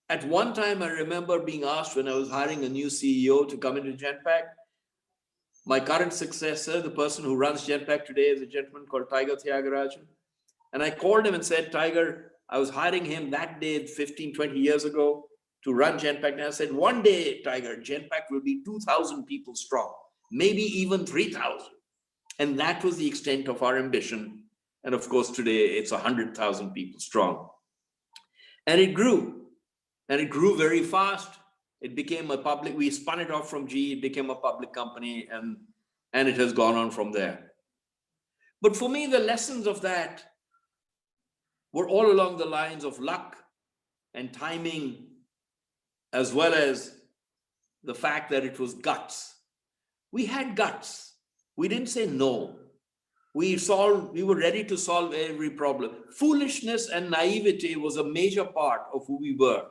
At one time, I remember being asked when I was hiring a new CEO to come into Genpact. My current successor, the person who runs Genpact today, is a gentleman called Tiger Thiagarajan. And I called him and said, Tiger, I was hiring him that day 15, 20 years ago to run Genpact. And I said, one day, Tiger, Genpact will be 2,000 people strong, maybe even 3,000. And that was the extent of our ambition. And of course, today it's 100,000 people strong. And it grew. And it grew very fast. It became a public, we spun it off from GE, it became a public company, and it has gone on from there. But for me, the lessons of that were all along the lines of luck and timing, as well as the fact that it was guts. We had guts. We didn't say no. We were ready to solve every problem. Foolishness and naivety was a major part of who we were.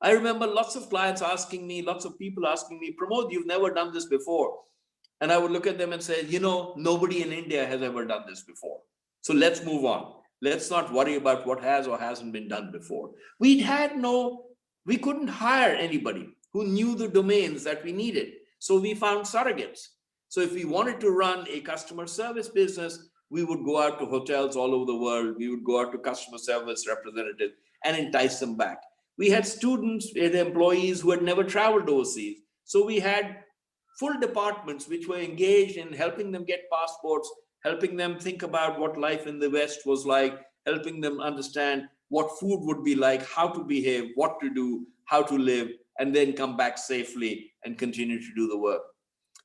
I remember lots of clients asking me, lots of people asking me, Pramod, you've never done this before. And I would look at them and say, you know, nobody in India has ever done this before. So let's move on. Let's not worry about what has or hasn't been done before. We couldn't hire anybody who knew the domains that we needed. So we found surrogates. So if we wanted to run a customer service business, we would go out to hotels all over the world. We would go out to customer service representatives and entice them back. We had students, we had employees who had never traveled overseas. So we had full departments which were engaged in helping them get passports, helping them think about what life in the West was like, helping them understand what food would be like, how to behave, what to do, how to live, and then come back safely and continue to do the work.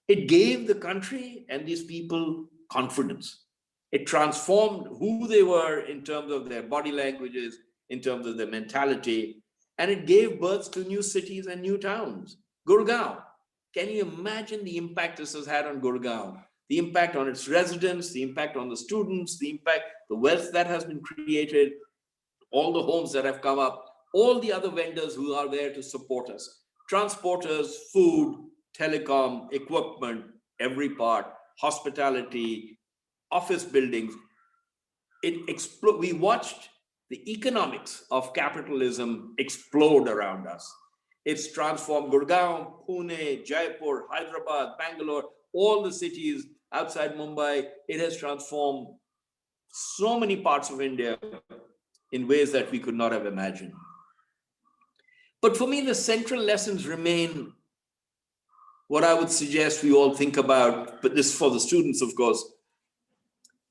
It gave the country and these people confidence. It transformed who they were in terms of their body languages, in terms of their mentality, and it gave birth to new cities and new towns. Gurgaon, can you imagine the impact this has had on Gurgaon? The impact on its residents, the impact on the students, the impact, the wealth that has been created, all the homes that have come up, all the other vendors who are there to support us, transporters, food, telecom, equipment, every part, hospitality, office buildings. We watched the economics of capitalism explode around us. It's transformed Gurgaon, Pune, Jaipur, Hyderabad, Bangalore, all the cities outside Mumbai. It has transformed so many parts of India in ways that we could not have imagined. But for me, the central lessons remain what I would suggest we all think about, but this is for the students, of course.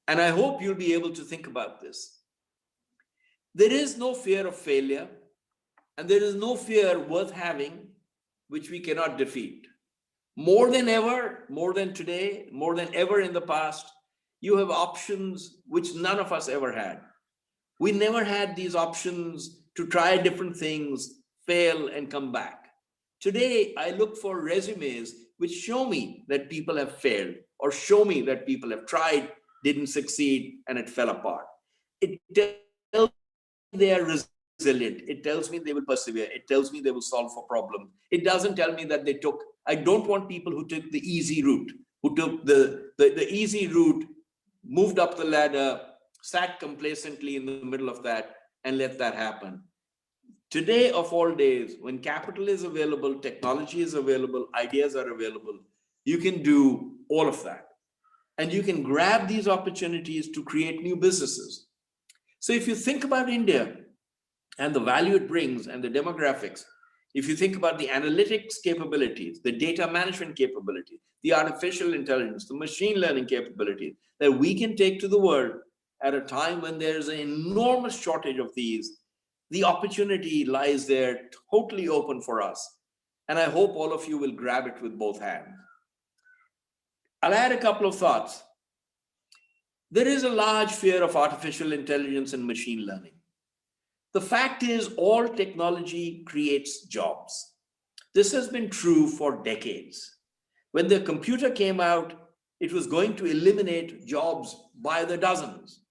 And I hope you'll be able to think about this. There is no fear of failure, and there is no fear worth having, which we cannot defeat. More than ever, more than today, more than ever in the past, you have options which none of us ever had. We never had these options to try different things, fail, and come back. Today, I look for resumes which show me that people have failed or show me that people have tried, didn't succeed, and it fell apart. It tells me they are resilient. It tells me they will persevere. It tells me they will solve for problems. It doesn't tell me that I don't want people who took the easy route, who took the easy route, moved up the ladder, sat complacently in the middle of that, and let that happen. Today of all days, when capital is available, technology is available, ideas are available, you can do all of that. And you can grab these opportunities to create new businesses. So if you think about India and the value it brings and the demographics, if you think about the analytics capabilities, the data management capabilities, the artificial intelligence, the machine learning capabilities that we can take to the world at a time when there's an enormous shortage of these, the opportunity lies there totally open for us. And I hope all of you will grab it with both hands. I'll add a couple of thoughts. There is a large fear of artificial intelligence and machine learning. The fact is, all technology creates jobs. This has been true for decades. When the computer came out, it was going to eliminate jobs by the dozens.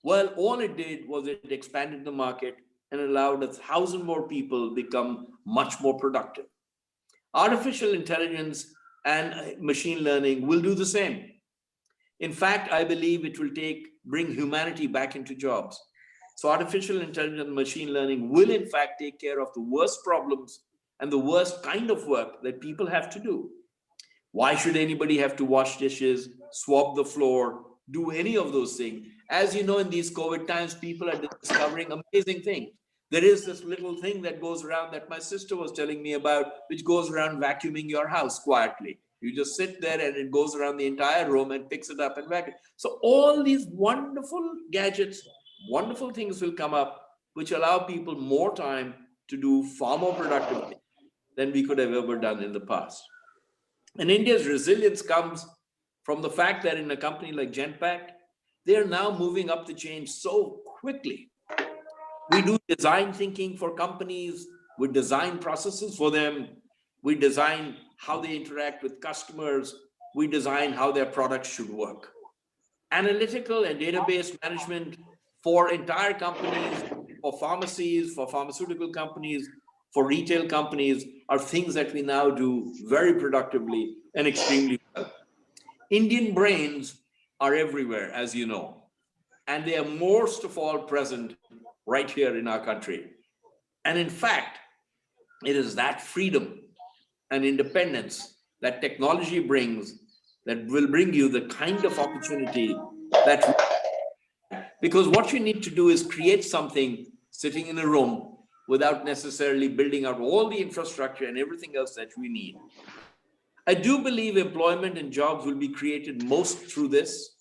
Well, all it did was it expanded the market and allowed 1,000 more people become much more productive. Artificial intelligence and machine learning will do the same. In fact, I believe it will bring humanity back into jobs. So artificial intelligence and machine learning will in fact take care of the worst problems and the worst kind of work that people have to do. Why should anybody have to wash dishes, swab the floor, do any of those things? As you know, in these COVID times, people are discovering amazing things. There is this little thing that goes around that my sister was telling me about, which goes around vacuuming your house quietly. You just sit there and it goes around the entire room and picks it up and vacuum. So all these wonderful gadgets, wonderful things will come up, which allow people more time to do far more productive things than we could have ever done in the past. And India's resilience comes from the fact that in a company like Genpact, they're now moving up the chain so quickly. We do design thinking for companies, we design processes for them, we design how they interact with customers, we design how their products should work. Analytical and database management for entire companies, for pharmacies, for pharmaceutical companies, for retail companies are things that we now do very productively and extremely well. Indian brains are everywhere, as you know, and they are most of all present right here in our country. And in fact, it is that freedom and independence that technology brings that will bring you the kind of opportunity that, because what you need to do is create something sitting in a room without necessarily building out all the infrastructure and everything else that we need. I do believe employment and jobs will be created most through this,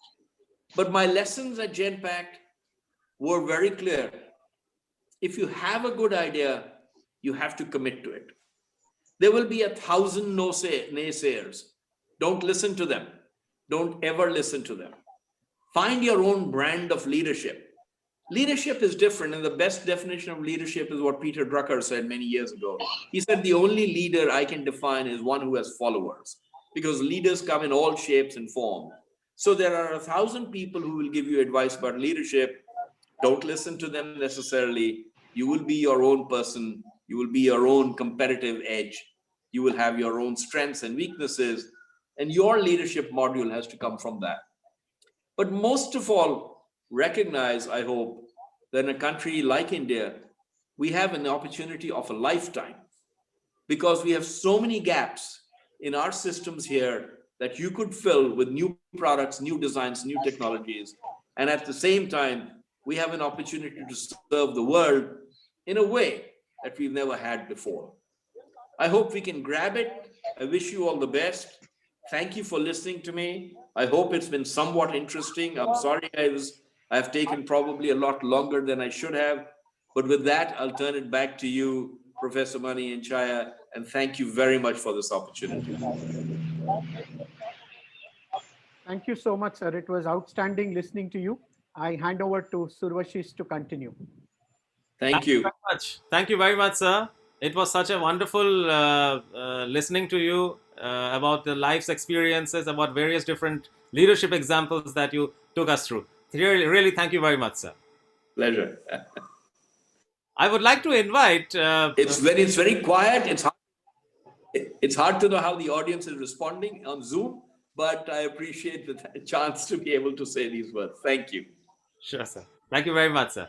but my lessons at Genpact were very clear. If you have a good idea, you have to commit to it. There will be 1,000 naysayers. Don't listen to them. Don't ever listen to them. Find your own brand of leadership. Leadership is different, and the best definition of leadership is what Peter Drucker said many years ago. He said, the only leader I can define is one who has followers, because leaders come in all shapes and forms. So there are 1,000 people who will give you advice about leadership. Don't listen to them necessarily. You will be your own person. You will be your own competitive edge. You will have your own strengths and weaknesses, and your leadership module has to come from that. But most of all, recognize, I hope, that in a country like India, we have an opportunity of a lifetime, because we have so many gaps in our systems here that you could fill with new products, new designs, new technologies. And at the same time, we have an opportunity to serve the world in a way that we've never had before. I hope we can grab it. I wish you all the best. Thank you for listening to me. I hope it's been somewhat interesting. I'm sorry I've taken probably a lot longer than I should have. But with that, I'll turn it back to you, Professor Mani and Chhaya, and thank you very much for this opportunity. Thank you so much, sir. It was outstanding listening to you. I hand over to Survashish to continue. Thank you. Very much. Thank you very much, sir. It was such a wonderful listening to you about the life's experiences, about various different leadership examples that you took us through. Really, really, thank you very much, sir. Pleasure. I would like to invite. It's very quiet. It's hard to know how the audience is responding on Zoom, but I appreciate the chance to be able to say these words. Thank you. Sure, sir. Thank you very much, sir.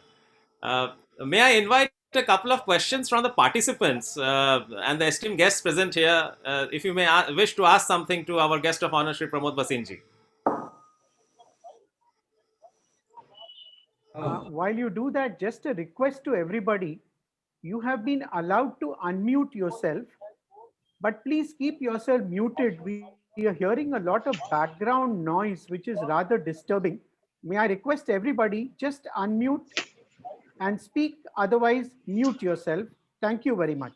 May I invite a couple of questions from the participants and the esteemed guests present here, if you may wish to ask something to our guest of honor, Shri Pramod Bhasin ji. While you do that, just a request to everybody, you have been allowed to unmute yourself, but please keep yourself muted. We are hearing a lot of background noise, which is rather disturbing. May I request everybody just unmute and speak, otherwise mute yourself. Thank you very much.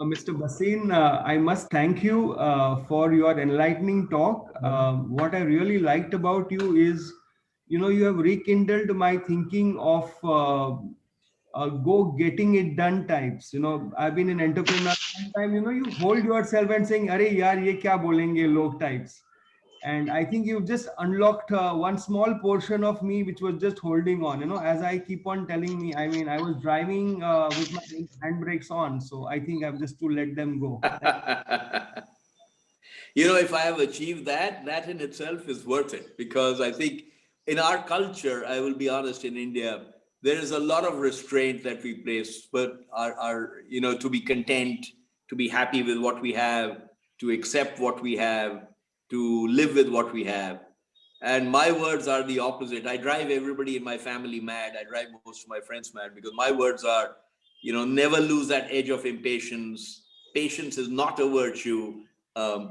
Mr. Bhasin, I must thank you for your enlightening talk. What I really liked about you is, you have rekindled my thinking of go getting it done types. I've been an entrepreneur sometime, you hold yourself and saying, "Arey yaar, ye kya bolenge log" types. And I think you've just unlocked one small portion of me which was just holding on. As I keep on telling me, I mean, I was driving with my handbrakes on, so I think I've just to let them go. If I have achieved that, that in itself is worth it, because I think in our culture, I will be honest, in India, there is a lot of restraint that we place, but to be content, to be happy with what we have, to accept what we have, to live with what we have. And my words are the opposite. I drive everybody in my family mad. I drive most of my friends mad, because my words are, never lose that edge of impatience. Patience is not a virtue.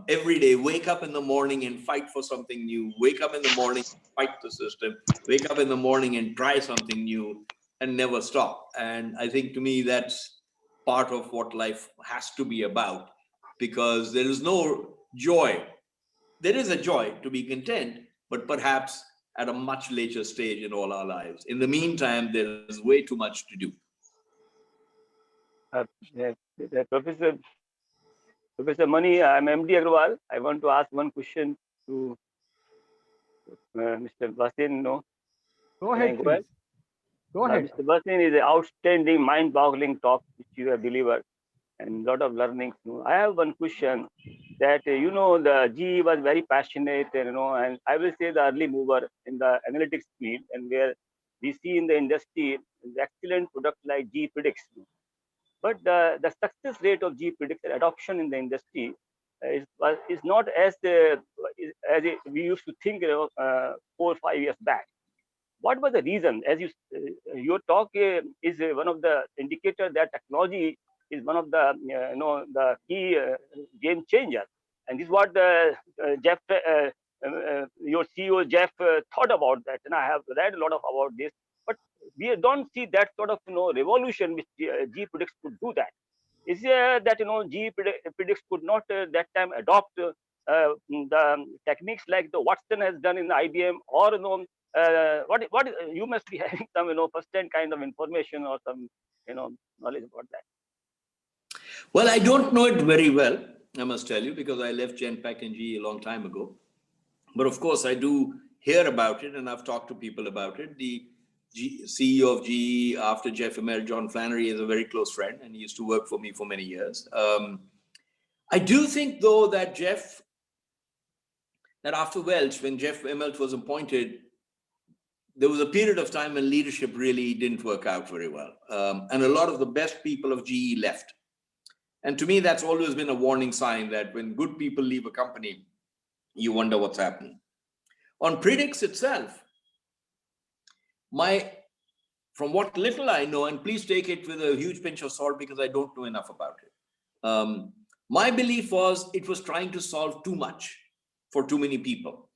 Every day, wake up in the morning and fight for something new. Wake up in the morning, fight the system. Wake up in the morning and try something new, and never stop. And I think, to me, that's part of what life has to be about, because there is no joy. There is a joy to be content, but perhaps at a much later stage in all our lives. In the meantime, there is way too much to do. Professor Mani, I'm MD Agrawal. I want to ask one question to Mr. Bhasin. No? Go ahead, please. Go ahead. Mr. Bhasin is an outstanding, mind-boggling talk which you have delivered, and a lot of learnings. I have one question that, the GE was very passionate, and I will say the early mover in the analytics field, and where we see in the industry the excellent product like GE Predicts. But the success rate of GE Predicts adoption in the industry is not as we used to think 4 or 5 years back. What was the reason? As your talk is one of the indicators that technology is one of the the key game changer, and this is what Jeff, your CEO Jeff, thought about that. And I have read a lot about this, but we don't see that sort of revolution which GE Predicts could do. That is that GE Predicts could not that time adopt the techniques like the Watson has done in the IBM, or what you must be having some first-hand kind of information or some knowledge about that. Well, I don't know it very well, I must tell you, because I left Genpact and GE a long time ago. But of course, I do hear about it, and I've talked to people about it. The CEO of GE after Jeff Immelt, John Flannery, is a very close friend, and he used to work for me for many years. I do think, though, that after Welch, when Jeff Immelt was appointed, there was a period of time when leadership really didn't work out very well. And a lot of the best people of GE left. And to me, that's always been a warning sign that when good people leave a company, you wonder what's happening. On Predicts itself, from what little I know, and please take it with a huge pinch of salt because I don't know enough about it. My belief was it was trying to solve too much for too many people.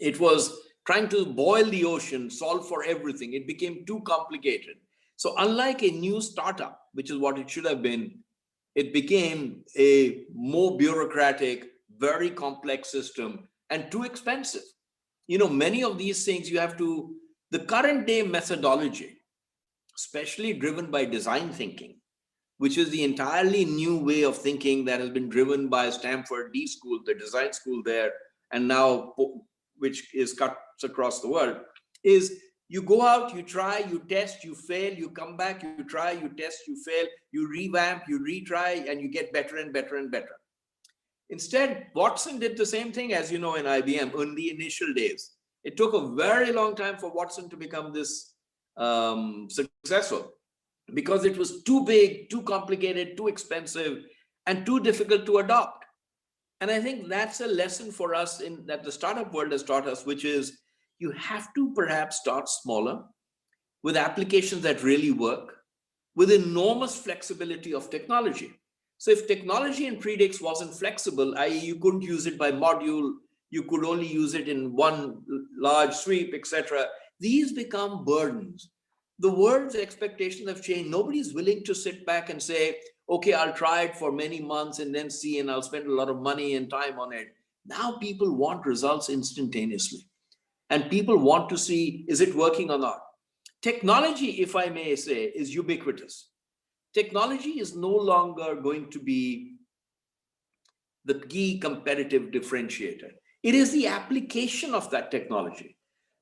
It was trying to boil the ocean, solve for everything. It became too complicated. So unlike a new startup, which is what it should have been, it became a more bureaucratic, very complex system and too expensive. Many of these things you have to, the current day methodology, especially driven by design thinking, which is the entirely new way of thinking that has been driven by Stanford D School, the design school there, and now which is cuts across the world, is you go out, you try, you test, you fail, you come back, you try, you test, you fail, you revamp, you retry, and you get better and better and better. Instead, Watson did the same thing, as you know, in IBM in the initial days. It took a very long time for Watson to become this successful, because it was too big, too complicated, too expensive, and too difficult to adopt. And I think that's a lesson for us that the startup world has taught us, which is you have to perhaps start smaller with applications that really work, with enormous flexibility of technology. So if technology in predicts wasn't flexible, i.e. you couldn't use it by module, you could only use it in one large sweep, etc., these become burdens. The world's expectations have changed. Nobody's willing to sit back and say, okay, I'll try it for many months and then see, and I'll spend a lot of money and time on it. Now people want results instantaneously. And people want to see, is it working or not? Technology, if I may say, is ubiquitous. Technology is no longer going to be the key competitive differentiator. It is the application of that technology.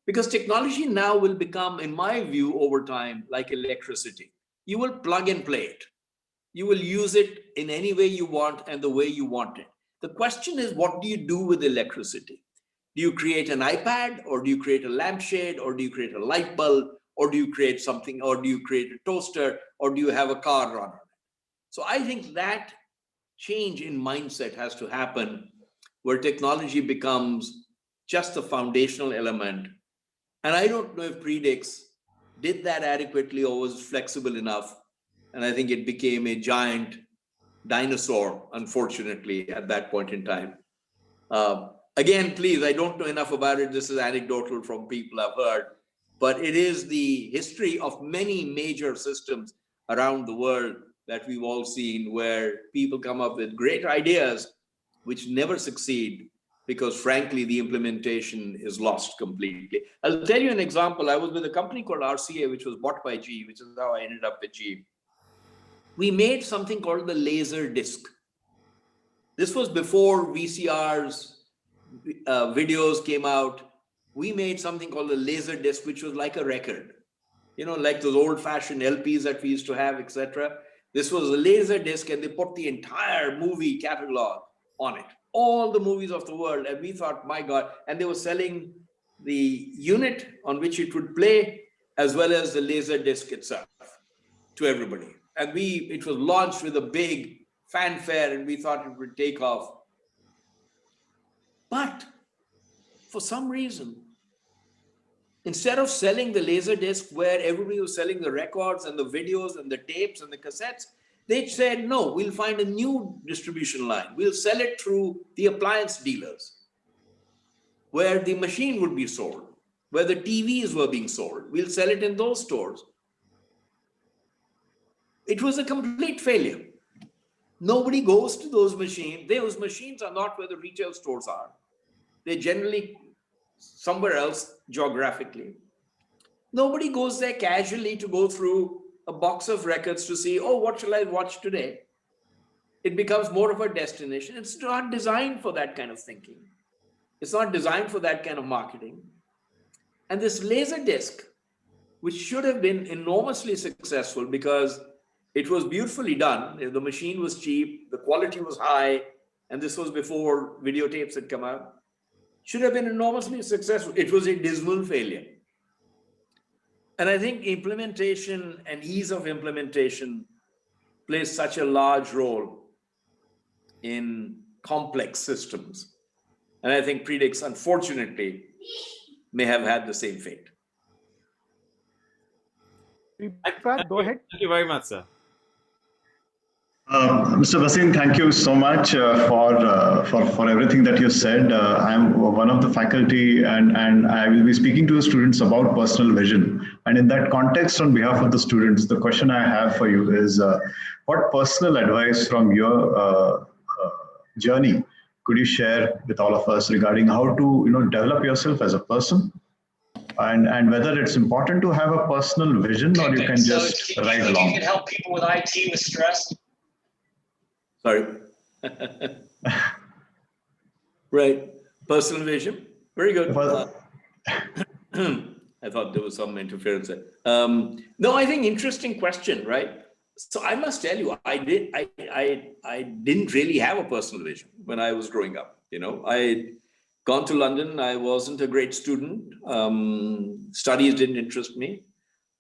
Because technology now will become, in my view, over time, like electricity. You will plug and play it. You will use it in any way you want and the way you want it. The question is, what do you do with electricity? Do you create an iPad, or do you create a lampshade, or do you create a light bulb, or do you create something, or do you create a toaster, or do you have a car run on it? So I think that change in mindset has to happen, where technology becomes just the foundational element. And I don't know if predicts did that adequately or was flexible enough. And I think it became a giant dinosaur, unfortunately, at that point in time. Again, please, I don't know enough about it. This is anecdotal from people I've heard, but it is the history of many major systems around the world that we've all seen, where people come up with great ideas which never succeed because, frankly, the implementation is lost completely. I'll tell you an example. I was with a company called RCA, which was bought by GE, which is how I ended up with GE. We made something called the laser disc. This was before VCRs, videos came out. We made something called a laser disc, which was like a record, like those old-fashioned LPs that we used to have, etc. This was a laser disc, and they put the entire movie catalog on it, all the movies of the world. And we thought, my God, and they were selling the unit on which it would play, as well as the laser disc itself, to everybody. And it was launched with a big fanfare, and we thought it would take off. But for some reason, instead of selling the laser disc where everybody was selling the records and the videos and the tapes and the cassettes, they said, no, we'll find a new distribution line. We'll sell it through the appliance dealers, where the machine would be sold, where the TVs were being sold. We'll sell it in those stores. It was a complete failure. Nobody goes to those machines. Those machines are not where the retail stores are. They're generally somewhere else geographically. Nobody goes there casually to go through a box of records to see, oh, what shall I watch today? It becomes more of a destination. It's not designed for that kind of thinking. It's not designed for that kind of marketing. And this laser disc, which should have been enormously successful because it was beautifully done. The machine was cheap, the quality was high, and this was before videotapes had come out. Should have been enormously successful. It was a dismal failure. And I think implementation and ease of implementation plays such a large role in complex systems. And I think predicts, unfortunately, may have had the same fate. Go ahead. Thank you very much, sir. Mr. Bhasin, thank you so much for everything that you said. I'm one of the faculty, and I will be speaking to the students about personal vision. And in that context, on behalf of the students, the question I have for you is, what personal advice from your journey could you share with all of us regarding how to develop yourself as a person, and whether it's important to have a personal vision or you can just ride along? You can help people with IT with stress. Sorry. Right. Personal vision. Very good. I thought there was some interference there. No, I think interesting question, right? So I must tell you, I didn't really have a personal vision when I was growing up. I gone to London. I wasn't a great student. Studies didn't interest me.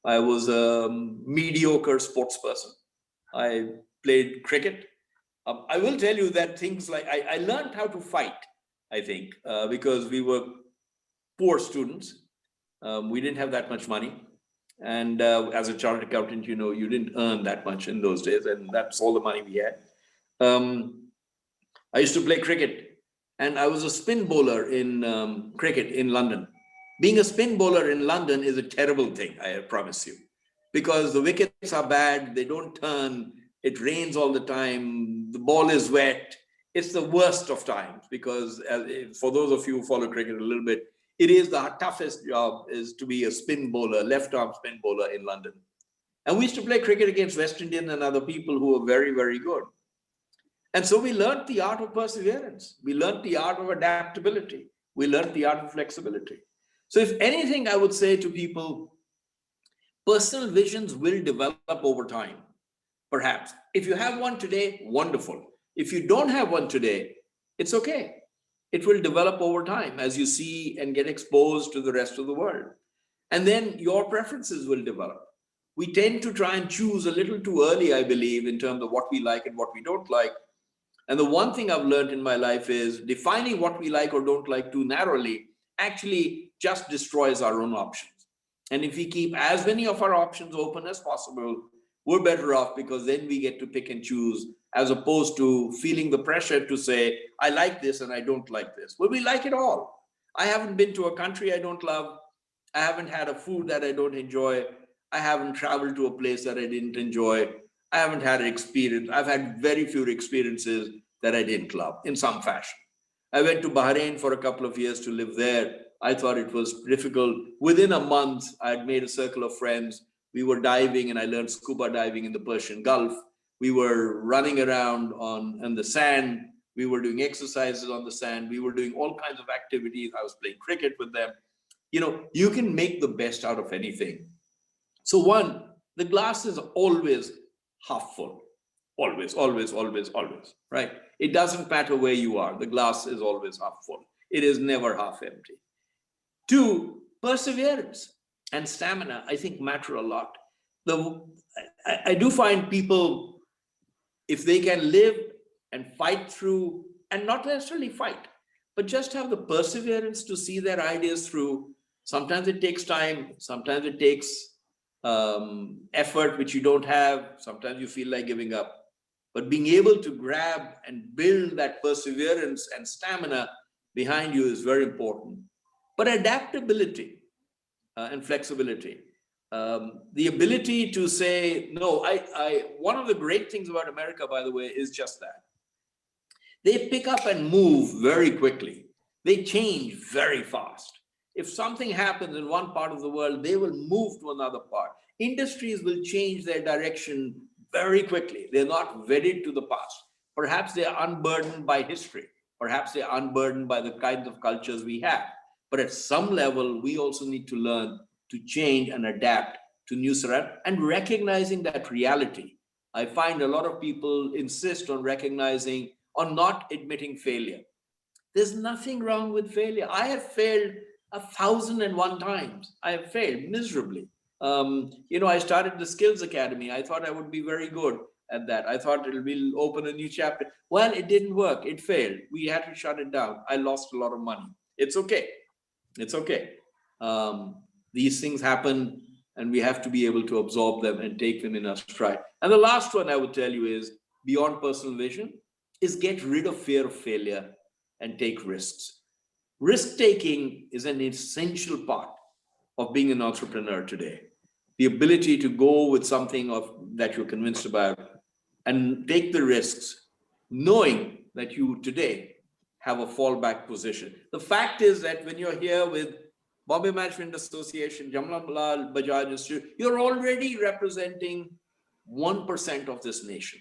I was a mediocre sports person. I played cricket. I will tell you that things like I learned how to fight, I think, because we were poor students. We didn't have that much money. And as a chartered accountant, you know, you didn't earn that much in those days, and that's all the money we had. I used to play cricket, and I was a spin bowler in cricket in London. Being a spin bowler in London is a terrible thing, I promise you, because the wickets are bad, they don't turn, it rains all the time, the ball is wet. It's the worst of times, because for those of you who follow cricket a little bit, it is the toughest job is to be a spin bowler, left arm spin bowler in London. And we used to play cricket against West Indian and other people who were very, very good. And so we learned the art of perseverance. We learned the art of adaptability. We learned the art of flexibility. So if anything, I would say to people, personal visions will develop over time, perhaps. If you have one today, wonderful. If you don't have one today, it's okay. It will develop over time as you see and get exposed to the rest of the world. And then your preferences will develop. We tend to try and choose a little too early, I believe, in terms of what we like and what we don't like. And the one thing I've learned in my life is defining what we like or don't like too narrowly actually just destroys our own options. And if we keep as many of our options open as possible, we're better off, because then we get to pick and choose, as opposed to feeling the pressure to say, I like this and I don't like this. Well, we like it all. I haven't been to a country I don't love. I haven't had a food that I don't enjoy. I haven't traveled to a place that I didn't enjoy. I haven't had an experience. I've had very few experiences that I didn't love in some fashion. I went to Bahrain for a couple of years to live there. I thought it was difficult. Within a month, I had made a circle of friends. We were diving, and I learned scuba diving in the Persian Gulf. We were running around on the sand. We were doing exercises on the sand. We were doing all kinds of activities. I was playing cricket with them. You know, you can make the best out of anything. So one, the glass is always half full. Always, always, always, always, right? It doesn't matter where you are. The glass is always half full. It is never half empty. Two, perseverance and stamina, I think, matter a lot. I do find people, if they can live and fight through, and not necessarily fight, but just have the perseverance to see their ideas through. Sometimes it takes time. Sometimes it takes effort, which you don't have. Sometimes you feel like giving up. But being able to grab and build that perseverance and stamina behind you is very important. But adaptability and flexibility, the ability to say, no, one of the great things about America, by the way, is just that. They pick up and move very quickly. They change very fast. If something happens in one part of the world, they will move to another part. Industries will change their direction very quickly. They're not wedded to the past. Perhaps they are unburdened by history. Perhaps they are unburdened by the kinds of cultures we have. But at some level, we also need to learn to change and adapt to new surroundings and recognizing that reality. I find a lot of people insist on recognizing, on not admitting failure. There's nothing wrong with failure. I have failed 1,001 times. I have failed miserably. I started the Skills Academy. I thought I would be very good at that. I thought we'll open a new chapter. Well, it didn't work. It failed. We had to shut it down. I lost a lot of money. It's okay. It's okay. These things happen, and we have to be able to absorb them and take them in our stride. And the last one I would tell you is, beyond personal vision, is get rid of fear of failure and take risks. Risk-taking is an essential part of being an entrepreneur today. The ability to go with something that you're convinced about and take the risks, knowing that you today have a fallback position. The fact is that when you're here with Bombay Management Association, Jamnalal, Bajaj, you're already representing 1% of this nation.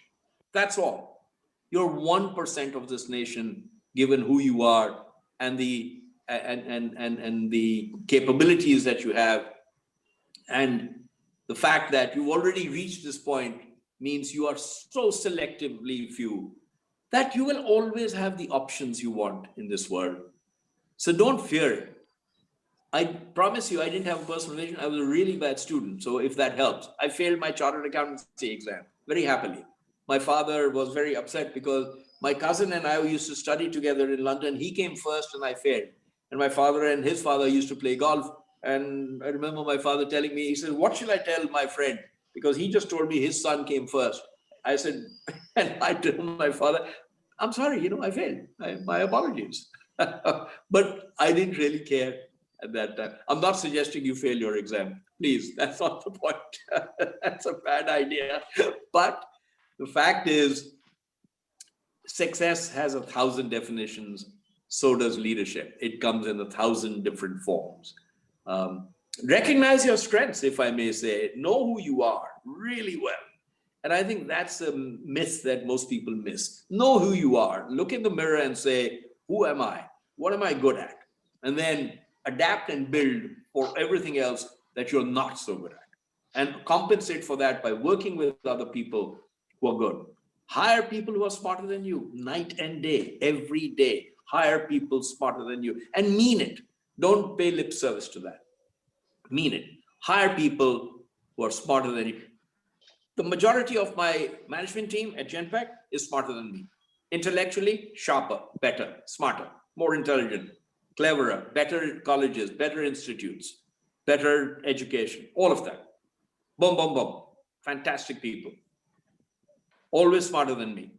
That's all. You're 1% of this nation, given who you are and the capabilities that you have. And the fact that you've already reached this point means you are so selectively few that you will always have the options you want in this world. So don't fear it. I promise you, I didn't have a personal vision. I was a really bad student. So if that helps, I failed my chartered accountancy exam very happily. My father was very upset because my cousin and I used to study together in London. He came first and I failed. And my father and his father used to play golf. And I remember my father telling me, he said, what should I tell my friend? Because he just told me his son came first. I said, and I told my father, I'm sorry, I failed. My apologies. But I didn't really care at that time. I'm not suggesting you fail your exam. Please, that's not the point. That's a bad idea. But the fact is, success has 1,000 definitions. So does leadership. It comes in 1,000 different forms. Recognize your strengths, if I may say. Know who you are really well. And I think that's a myth that most people miss. Know who you are. Look in the mirror and say, who am I? What am I good at? And then adapt and build for everything else that you're not so good at. And compensate for that by working with other people who are good. Hire people who are smarter than you, night and day, every day. Hire people smarter than you and mean it. Don't pay lip service to that. Mean it. Hire people who are smarter than you. The majority of my management team at Genpact is smarter than me. Intellectually, sharper, better, smarter, more intelligent, cleverer, better colleges, better institutes, better education, all of that. Boom, boom, boom. Fantastic people. Always smarter than me.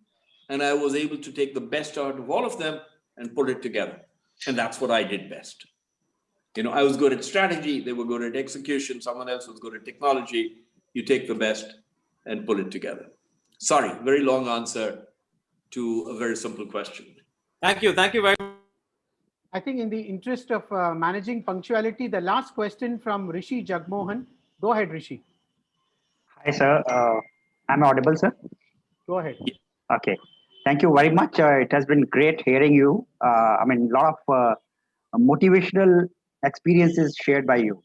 And I was able to take the best out of all of them and put it together. And that's what I did best. I was good at strategy. They were good at execution. Someone else was good at technology. You take the best and pull it together. Sorry, very long answer to a very simple question. Thank you very much. I think in the interest of managing punctuality, the last question from Rishi Jagmohan. Go ahead, Rishi. Hi, sir. I'm audible, sir? Go ahead. Okay. Thank you very much. It has been great hearing you. A lot of motivational experiences shared by you.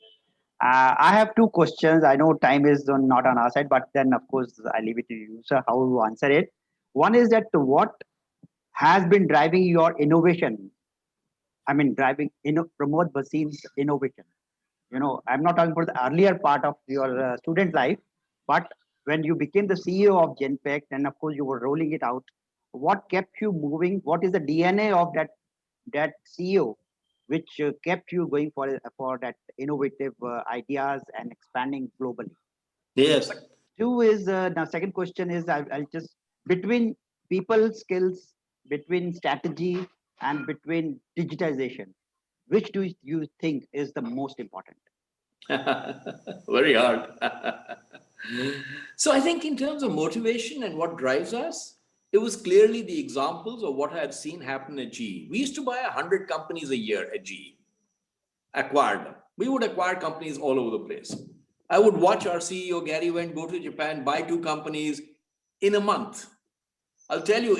I have two questions. I know time is not on our side, but then, of course, I leave it to you, sir, how you answer it. One is that what has been driving your innovation? Driving Pramod Bhasin's innovation. I'm not talking about the earlier part of your student life, but when you became the CEO of Genpact, and of course you were rolling it out, what kept you moving? What is the DNA of that CEO, which kept you going for that innovative ideas and expanding globally? Yes. Two is now. Second question is I'll just between people skills, between strategy, and between digitization, which do you think is the most important? Very hard. So I think in terms of motivation and what drives us, it was clearly the examples of what I had seen happen at GE. We used to buy 100 companies a year at GE, acquired them. We would acquire companies all over the place. I would watch our CEO, Gary Wendt, go to Japan, buy 2 companies in a month. I'll tell you,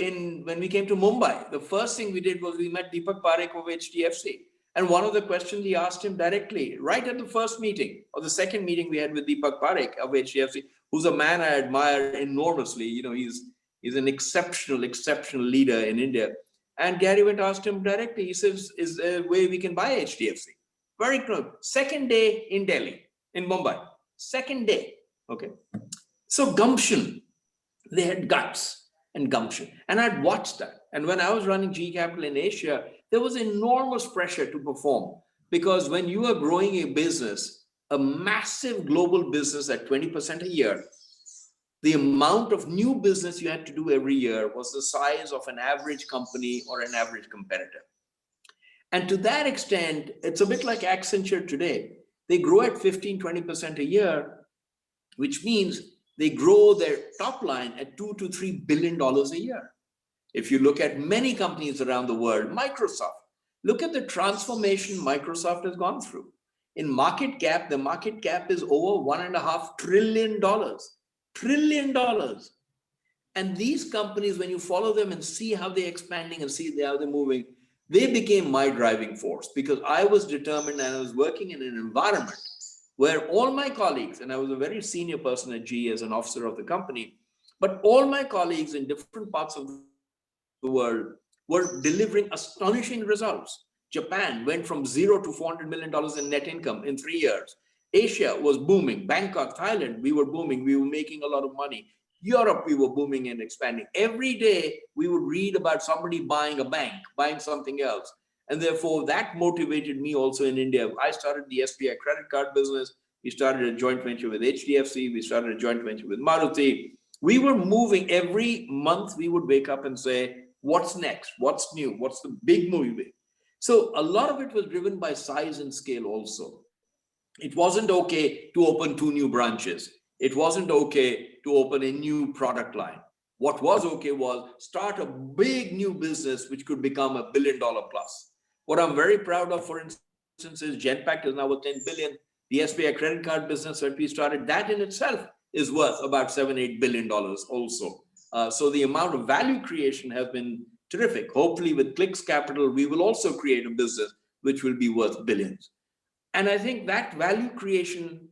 when we came to Mumbai, the first thing we did was we met Deepak Parekh of HDFC. And one of the questions he asked him directly, right at the first meeting, or the second meeting we had with Deepak Parekh of HDFC, who's a man I admire enormously. He's an exceptional leader in India. And Gary Wendt asked him directly, he says, is there a way we can buy HDFC? Very close. Second day in Delhi, in Mumbai. Second day. Okay. So gumption. They had guts and gumption. And I'd watched that. And when I was running GE Capital in Asia, there was enormous pressure to perform, because when you are growing a business, a massive global business at 20% a year, the amount of new business you had to do every year was the size of an average company or an average competitor. And to that extent, it's a bit like Accenture today. They grow at 15-20% a year, which means they grow their top line at $2 to $3 billion a year. If you look at many companies around the world, Microsoft, look at the transformation Microsoft has gone through. In market cap, the market cap is over $1.5 trillion. And these companies, when you follow them and see how they're expanding and see how they're moving, they became my driving force, because I was determined and I was working in an environment where all my colleagues, and I was a very senior person at GE as an officer of the company, but all my colleagues in different parts of the world were delivering astonishing results. Japan went from 0 to $400 million in net income in 3 years. Asia was booming. Bangkok, Thailand, we were booming. We were making a lot of money. Europe, we were booming and expanding. Every day, we would read about somebody buying a bank, buying something else. And therefore, that motivated me also in India. I started the SBI credit card business. We started a joint venture with HDFC. We started a joint venture with Maruti. We were moving every month. We would wake up and say, what's next? What's new? What's the big movie? So a lot of it was driven by size and scale also. It wasn't okay to open 2 new branches. It wasn't okay to open a new product line. What was okay was start a big new business which could become $1 billion plus. What I'm very proud of, for instance, is Genpact is now worth 10 billion. The SBI credit card business that we started, that in itself is worth about $7-8 billion also. So the amount of value creation has been terrific. Hopefully with Clicks Capital, we will also create a business which will be worth billions. And I think that value creation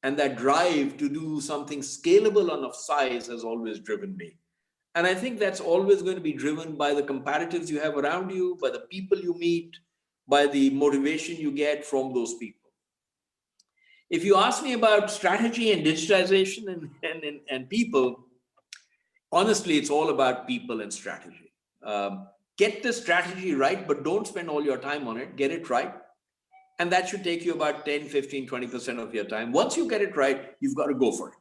and that drive to do something scalable and of size has always driven me. And I think that's always going to be driven by the comparatives you have around you, by the people you meet, by the motivation you get from those people. If you ask me about strategy and digitization and people, honestly, it's all about people and strategy. Get the strategy right, but don't spend all your time on it. Get it right. And that should take you about 10, 15, 20% of your time. Once you get it right, you've got to go for it.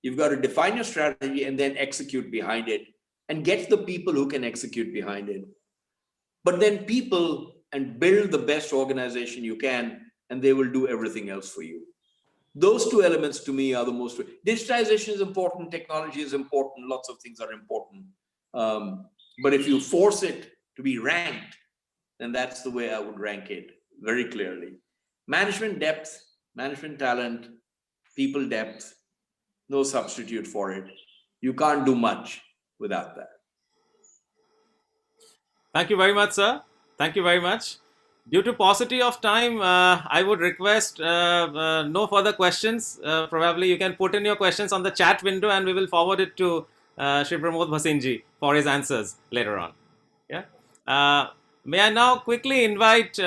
You've got to define your strategy and then execute behind it and get the people who can execute behind it. But then people and build the best organization you can, and they will do everything else for you. Those 2 elements to me are the most. Digitization is important, technology is important, lots of things are important. But if you force it to be ranked, then that's the way I would rank it very clearly. Management depth, management talent, people depth, no substitute for it. You can't do much without that. Thank you very much, sir. Thank you very much. Due to paucity of time, I would request no further questions. Probably you can put in your questions on the chat window and we will forward it to Shri Pramod Bhasin ji for his answers later on. Yeah. May I now quickly invite